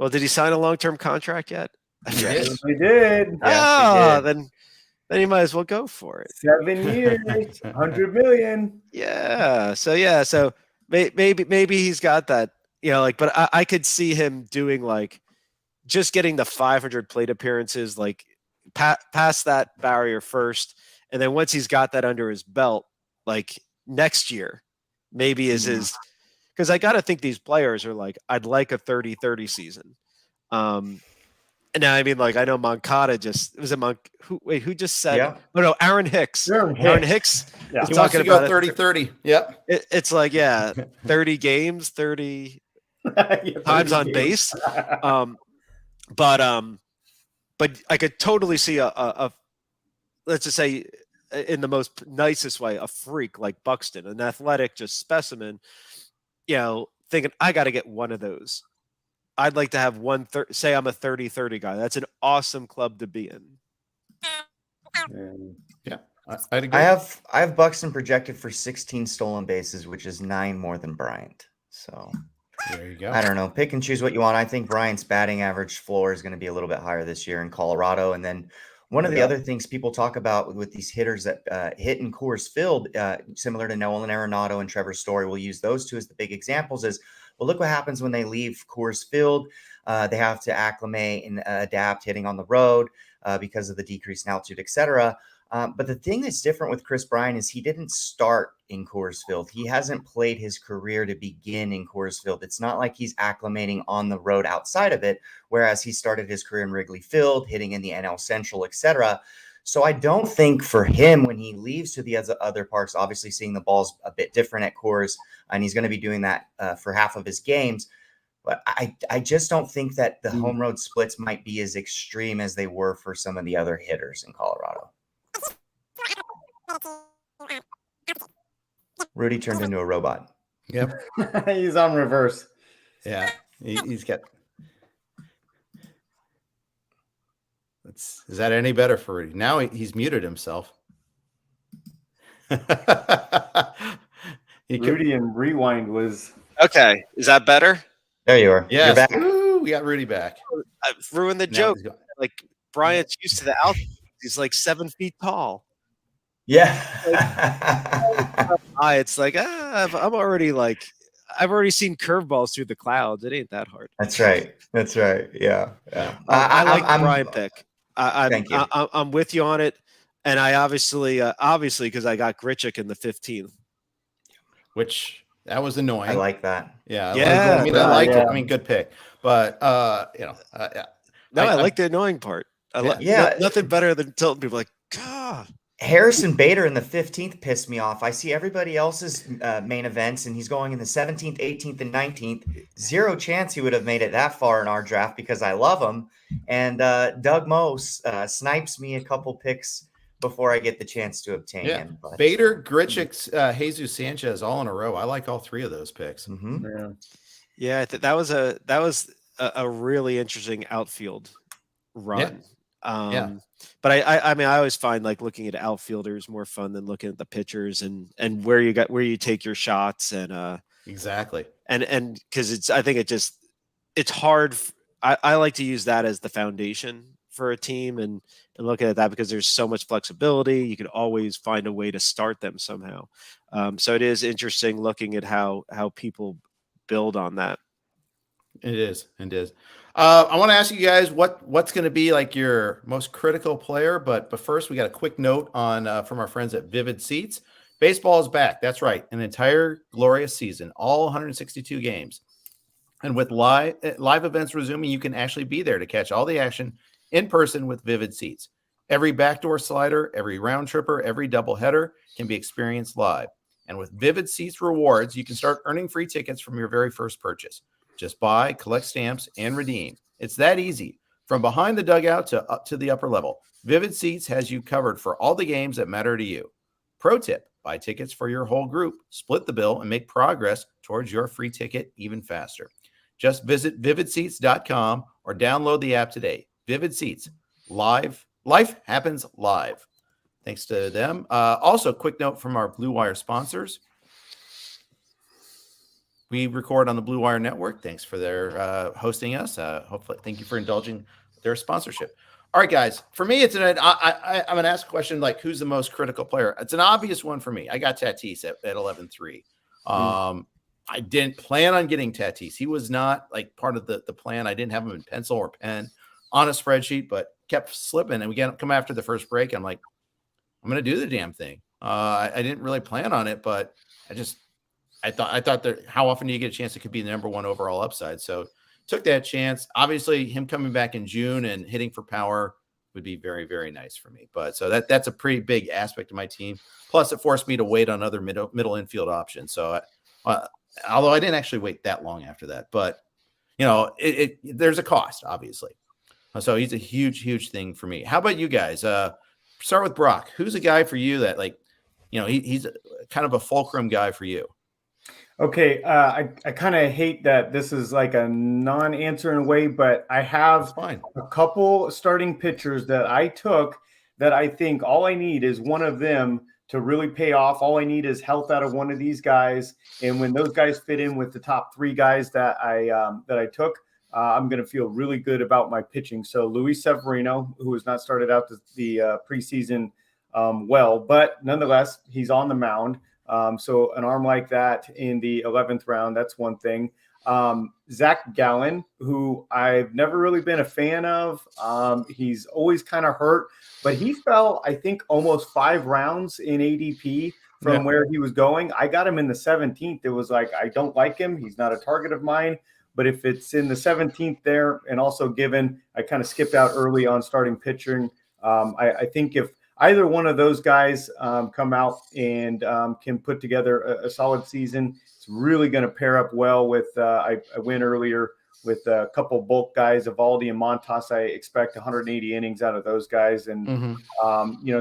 did he sign a long-term contract yet? Yes, we did. Then you might as well go for it. 7 years, 100 million. Yeah. So maybe he's got that, but I could see him doing just getting the 500 plate appearances, past that barrier first. And then once he's got that under his belt, next year, maybe is his, because I got to think these players are I'd like a 30-30 season. And now, I mean, I know Moncada who just said, no, Aaron Hicks. Aaron Hicks is he wants to go 30-30. Yep. It's 30 games, 30 times on base. But I could totally see a let's just say in the most nicest way, a freak like Buxton, an athletic just specimen, thinking I got to get one of those. I'd like to have say I'm a 30-30 guy. That's an awesome club to be in. Yeah. I'd agree. I have Buxton projected for 16 stolen bases, which is 9 more than Bryant. So There you go. I don't know. Pick and choose what you want. I think Bryant's batting average floor is going to be a little bit higher this year in Colorado. And then one of the other things people talk about with these hitters that hit in Coors Field, similar to Nolan Arenado and Trevor Story, we'll use those two as the big examples. Is well, look what happens when they leave Coors Field. They have to acclimate and adapt hitting on the road because of the decrease in altitude, etc. But the thing that's different with Chris Bryant is he didn't start in Coors Field. He hasn't played his career to begin in Coors Field. It's not like he's acclimating on the road outside of it, whereas he started his career in Wrigley Field, hitting in the NL Central, etc. So I don't think for him when he leaves to the other parks, obviously seeing the ball's a bit different at Coors, and he's going to be doing that for half of his games. But I just don't think that the home road splits might be as extreme as they were for some of the other hitters in Colorado. Rudy turned into a robot. Yep. He's on reverse. Yeah. He's got. Is that any better for Rudy? Now he's muted himself. Rudy and rewind was Okay, is that better? There you are. Yes. You're back. Ooh, we got Rudy back. I ruined the Now joke. he's gone. Like Bryant's used to the altitude. He's like 7 feet tall. Yeah. It's like I've already seen curveballs through the clouds. It ain't that hard. That's right. Yeah. I like I'm- Brian pick. Thank you. I'm with you on it, and I obviously because I got Grichuk in the 15th. Which that was annoying. I like that. Yeah. Yeah, I liked it. I mean, good pick. But No, I like the annoying part. Nothing better than tilting people like, God. Harrison Bader in the 15th pissed me off. I see everybody else's main events, and he's going in the 17th, 18th, and 19th. Zero chance he would have made it that far in our draft because I love him. And Doug Mose snipes me a couple picks before I get the chance to obtain him. But, Bader, Grichuk, Jesus Sanchez, all in a row. I like all three of those picks. Mm-hmm. Yeah, that was a really interesting outfield run. But I mean, I always find like looking at outfielders more fun than looking at the pitchers and where you take your shots and Exactly. And because it's hard. I like to use that as the foundation for a team and looking at that because there's so much flexibility. You could always find a way to start them somehow. So it is interesting looking at how people build on that. It is. I want to ask you guys what's going to be like your most critical player, but first we got a quick note on from our friends at Vivid Seats. Baseball is back. That's right, an entire glorious season, all 162 games, and with live events resuming, you can actually be there to catch all the action in person with Vivid Seats. Every backdoor slider, every round tripper, every doubleheader can be experienced live, and with Vivid Seats rewards, you can start earning free tickets from your very first purchase. Just buy, collect stamps, and redeem. It's that easy. From behind the dugout to up to the upper level, Vivid Seats has you covered for all the games that matter to you. Pro tip, buy tickets for your whole group, split the bill, and make progress towards your free ticket even faster. Just visit vividseats.com or download the app today. Vivid Seats. Live. Life happens live. Thanks to them. Also, quick note from our Blue Wire sponsors. We record on the Blue Wire Network. Thanks for their hosting us. Hopefully, thank you for indulging their sponsorship. All right, guys. For me, I'm going to ask a question like, who's the most critical player? It's an obvious one for me. I got Tatis at 11-3. I didn't plan on getting Tatis. He was not like part of the plan. I didn't have him in pencil or pen on a spreadsheet, but kept slipping. And we come after the first break. I'm like, I'm going to do the damn thing. I didn't really plan on it, but I thought that how often do you get a chance it could be the number one overall upside? So took that chance. Obviously, him coming back in June and hitting for power would be very, very nice for me. But so that's a pretty big aspect of my team. Plus, it forced me to wait on other middle infield options. So, although I didn't actually wait that long after that, but there's a cost, obviously. So he's a huge, huge thing for me. How about you guys? Start with Broc. Who's a guy for you that he's kind of a fulcrum guy for you? Okay, I kind of hate that this is like a non-answer in a way, but I have a couple starting pitchers that I took that I think all I need is one of them to really pay off. All I need is health out of one of these guys. And when those guys fit in with the top 3 guys that I took, I'm going to feel really good about my pitching. So Luis Severino, who has not started out the preseason well, but nonetheless, he's on the mound. So an arm like that in the 11th round, that's one thing. Zach Gallen, who I've never really been a fan of. He's always kind of hurt, but he fell, I think, almost 5 rounds in ADP from where he was going. I got him in the 17th. It was like, I don't like him. He's not a target of mine. But if it's in the 17th there, and also given I kind of skipped out early on starting pitching, I think if either one of those guys come out and can put together a solid season, it's really going to pair up well with I went earlier with a couple bulk guys, Evaldi and Montas. I expect 180 innings out of those guys. And,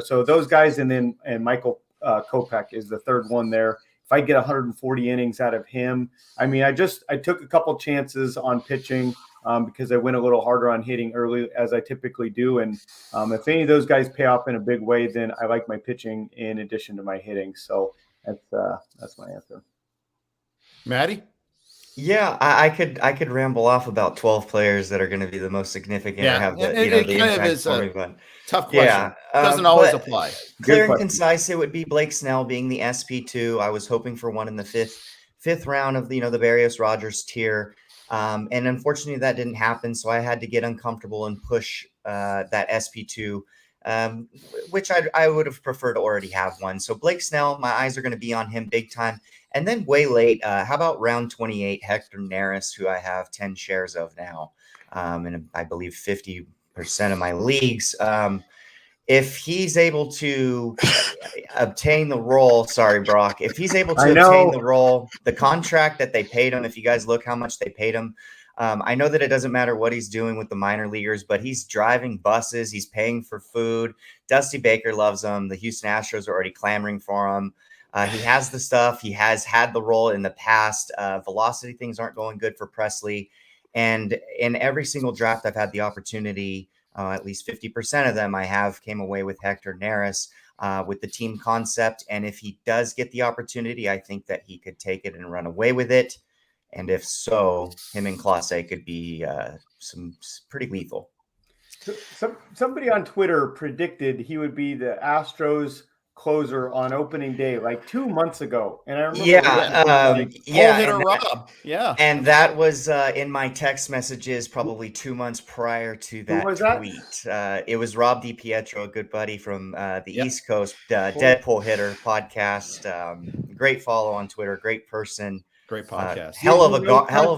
so those guys, and Michael Kopech is the third one there. If I get 140 innings out of him, I mean, I took a couple chances on pitching because I went a little harder on hitting early, as I typically do. And if any of those guys pay off in a big way, then I like my pitching in addition to my hitting. So that's my answer. Maddie? Yeah, I could ramble off about 12 players that are going to be the most significant or have the, it the kind of impact is for a me, but tough question. yeah, Doesn't always but apply. clear and question. concise, it would be Blake Snell being the SP2. I was hoping for one in the fifth round of the Barrios Rogers tier, and unfortunately that didn't happen. So I had to get uncomfortable and push that SP2, which I would have preferred to already have one. So Blake Snell, my eyes are going to be on him big time. And then way late, how about round 28, Hector Neris, who I have 10 shares of now, and I believe 50% of my leagues. If he's able to obtain the role, sorry, Brock, if he's able to obtain the role, the contract that they paid him, if you guys look how much they paid him, I know that it doesn't matter what he's doing with the minor leaguers, but he's driving buses, he's paying for food. Dusty Baker loves him. The Houston Astros are already clamoring for him. He has the stuff. He has had the role in the past. Velocity things aren't going good for Presley. And in every single draft I've had the opportunity, at least 50% of them came away with Hector Neris with the team concept. And if he does get the opportunity, I think that he could take it and run away with it. And if so, him and Clase could be some pretty lethal. Somebody on Twitter predicted he would be the Astros closer on opening day like 2 months ago, and I remember hitter Rob. Yeah, and that was in my text messages probably 2 months prior to that tweet. It was Rob DiPietro, a good buddy from the East Coast, Deadpool Hitter podcast. Great follow on Twitter, great person, great podcast, hell of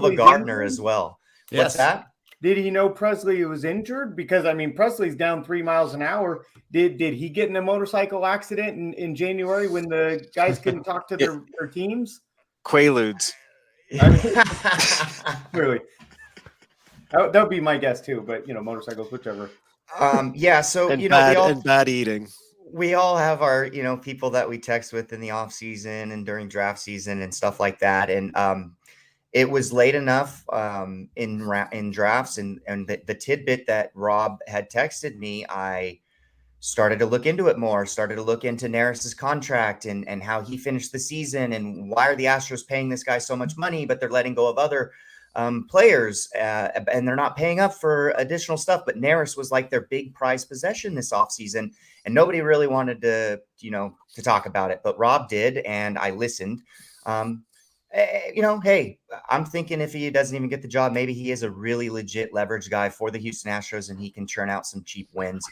a gardener as well. Yes. What's that? Did he know Presley was injured? Because I mean, Presley's down 3 miles an hour. Did he get in a motorcycle accident in January when the guys couldn't talk to their teams? Quaaludes. Really, that would be my guess too. But motorcycles, whichever. So and bad eating. We all have our people that we text with in the off season and during draft season and stuff like that, and it was late enough in drafts, and the tidbit that Rob had texted me, I started to look into it more, started to look into Neris's contract and how he finished the season, and why are the Astros paying this guy so much money, but they're letting go of other players, and they're not paying up for additional stuff. But Neris was like their big prize possession this offseason, and nobody really wanted to talk about it, but Rob did, and I listened. Hey, I'm thinking if he doesn't even get the job, maybe he is a really legit leverage guy for the Houston Astros, and he can churn out some cheap wins.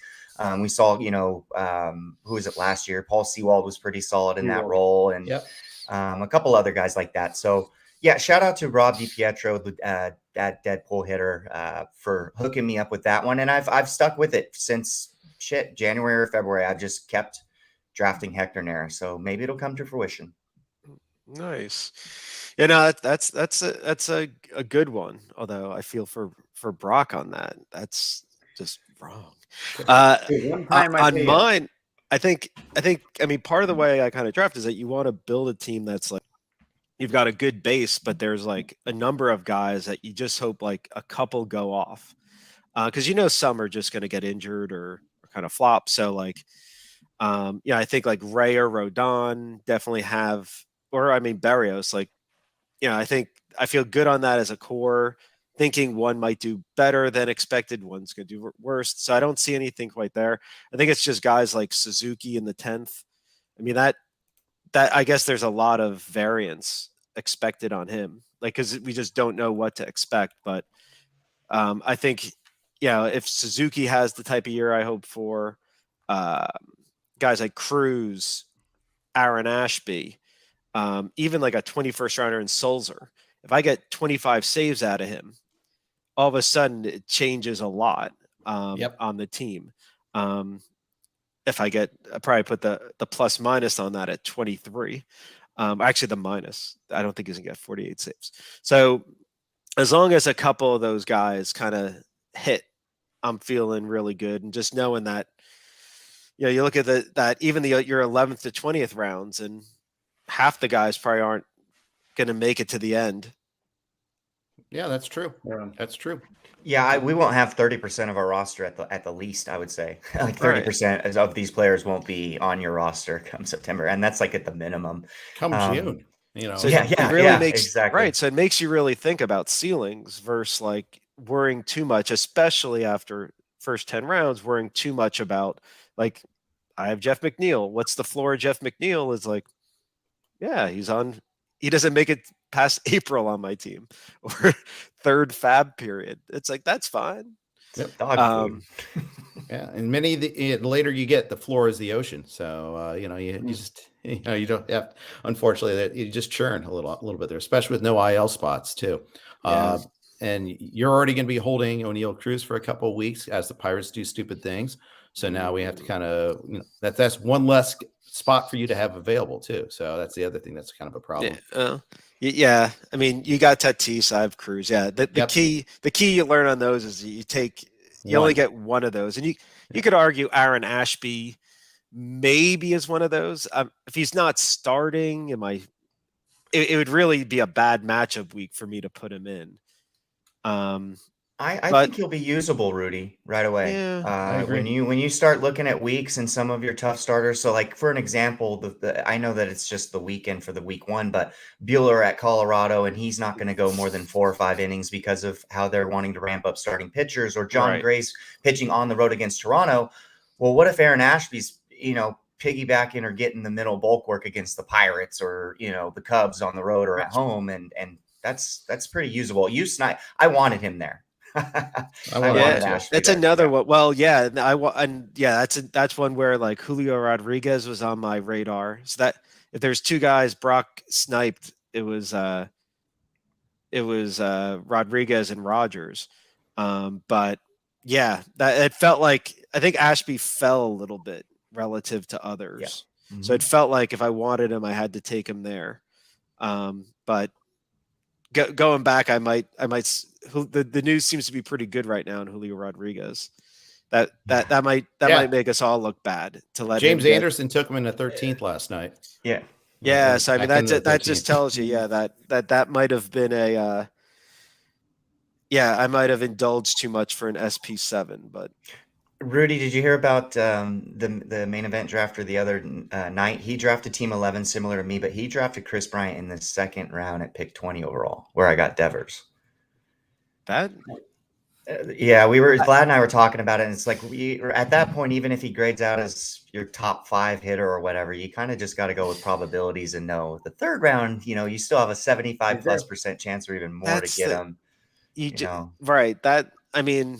We saw, who was it last year? Paul Sewald was pretty solid in that role, and a couple other guys like that. So, yeah, shout out to Rob DiPietro, that Deadpool hitter, for hooking me up with that one, and I've stuck with it since January or February. I've just kept drafting Hector Neris, so maybe it'll come to fruition. Nice. That's a good one. Although I feel for Brock on that. That's just wrong. On mine, I think part of the way I kind of draft is that you want to build a team that's like you've got a good base, but there's like a number of guys that you just hope like a couple go off. Because some are just going to get injured or kind of flop. So like, I think like Ray or Rodon definitely have, or I mean Berrios, like, I think I feel good on that as a core, thinking one might do better than expected, one's going to do worse. So I don't see anything quite there. I think it's just guys like Suzuki in the 10th. I mean, that I guess there's a lot of variance expected on him, like, because we just don't know what to expect. But I think, if Suzuki has the type of year I hope for, guys like Cruz, Aaron Ashby, even like a 21st rounder in Sulzer, if I get 25 saves out of him, all of a sudden it changes a lot on the team. If I probably put the plus minus on that at 23. Actually, the minus. I don't think he's going to get 48 saves. So as long as a couple of those guys kind of hit, I'm feeling really good. And just knowing that, you look at that even your 11th to 20th rounds, and half the guys probably aren't going to make it to the end. Yeah, that's true. That's true. Yeah, we won't have 30% of our roster at the least, I would say. Like 30% of these players won't be on your roster come September, and that's like at the minimum. Come June, So it really makes exactly right. So it makes you really think about ceilings versus like worrying too much, especially after first 10 rounds, worrying too much about like, I have Jeff McNeil. What's the floor of Jeff McNeil? Is like, yeah, he doesn't make it past April on my team or third fab period. It's like, that's fine. Dog food. Yeah, and the later you get, the floor is the ocean. So you just you don't have, unfortunately, that you just churn a little bit there, especially with no IL spots too. And you're already going to be holding O'Neal Cruz for a couple of weeks as the Pirates do stupid things. So now we have to kind of that's one less spot for you to have available too. So that's the other thing that's kind of a problem. Yeah. I mean, you got Tatis, I have Cruz. Yeah. The key you learn on those is you only get one of those. And you could argue Aaron Ashby maybe is one of those. If he's not starting, it would really be a bad matchup week for me to put him in. I think he'll be usable, Rudy, right away. Yeah, I agree. When you start looking at weeks and some of your tough starters. So, like for an example, I know that it's just the weekend for the week one, but Buehler at Colorado, and he's not going to go more than 4 or 5 innings because of how they're wanting to ramp up starting pitchers. Or John Gray's pitching on the road against Toronto. Well, what if Aaron Ashby's piggybacking or getting the middle bulk work against the Pirates or the Cubs on the road or at home, and that's pretty usable. I wanted him there. That's another one. Well, that's one where like Julio Rodriguez was on my radar. So that if there's 2 guys Broc sniped, it was Rodriguez and Rogers. But yeah, it felt like I think Ashby fell a little bit relative to others. Yeah. Mm-hmm. So it felt like if I wanted him, I had to take him there. But going back, I might. The news seems to be pretty good right now in Julio Rodriguez. That might make us all look bad to let James Anderson took him in the 13th last night. Yeah. So I mean that just tells you, that might have been a. I might have indulged too much for an SP7, but. Rudy, did you hear about the main event drafter the other night? He drafted Team 11 similar to me, but he drafted Chris Bryant in the 2nd round at pick 20 overall, where I got Devers. That? Vlad and I were talking about it, and it's like at that point, even if he grades out as your top 5 hitter or whatever, you kind of just got to go with probabilities and know the 3rd round, you still have a 75+% chance or even more to get him. Right. That, I mean,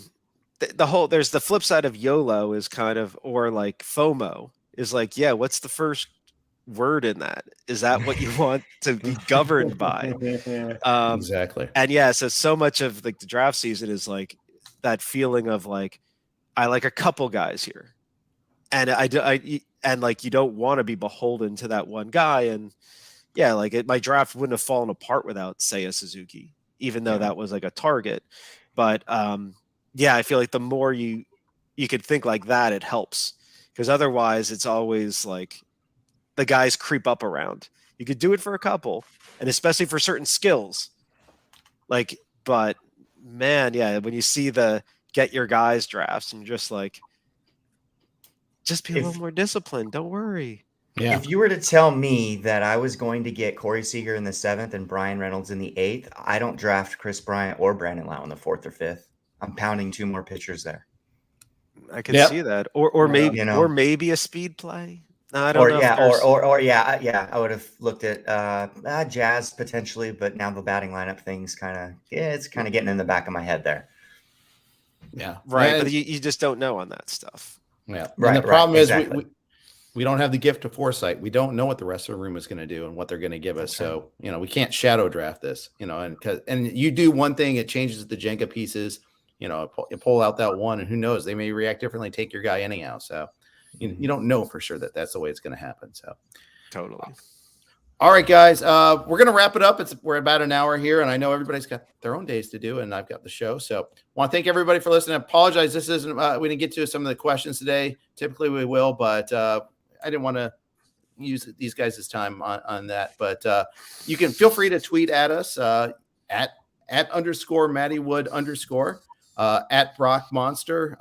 there's the flip side of YOLO is kind of, or like FOMO is like, what's the first word in that? Is that what you want to be governed by? Exactly. And so much of like the draft season is like that feeling of like, I like a couple guys here, and and like you don't want to be beholden to that one guy. And my draft wouldn't have fallen apart without Seiya Suzuki, even though that was like a target. But I feel like the more you could think like that, it helps, because otherwise it's always like the guys creep up around. You could do it for a couple, and especially for certain skills. But man, when you see the get your guys drafts and just like, Just be a little more disciplined. Don't worry. Yeah. If you were to tell me that I was going to get Corey Seager in the 7th and Brian Reynolds in the 8th, I don't draft Chris Bryant or Brandon Lau in the 4th or 5th. I'm pounding 2 more pitchers there. I can see that, or maybe, you know, or maybe a speed play. No, I don't know. I would have looked at Jazz potentially, but now the batting lineup thing's it's kind of getting in the back of my head there. Yeah, right. But you just don't know on that stuff. Yeah, right. And the problem is exactly. we don't have the gift of foresight. We don't know what the rest of the room is going to do and what they're going to give us. So, we can't shadow draft this, and you do one thing, it changes the Jenga pieces, you pull out that one and who knows, they may react differently, take your guy anyhow. So you don't know for sure that that's the way it's going to happen. So totally. All right, guys, we're going to wrap it up. We're about an hour here, and I know everybody's got their own days to do, and I've got the show. So I want to thank everybody for listening. I apologize. This isn't, we didn't get to some of the questions today. Typically we will, but I didn't want to use these guys' time on that. But you can feel free to tweet at us at _Matty Wood _ at Broc Monster,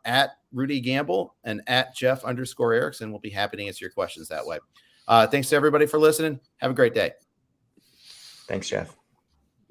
at Rudy Gamble, and at Jeff _Erickson. We'll be happy to answer your questions that way. Thanks to everybody for listening. Have a great day. Thanks, Jeff.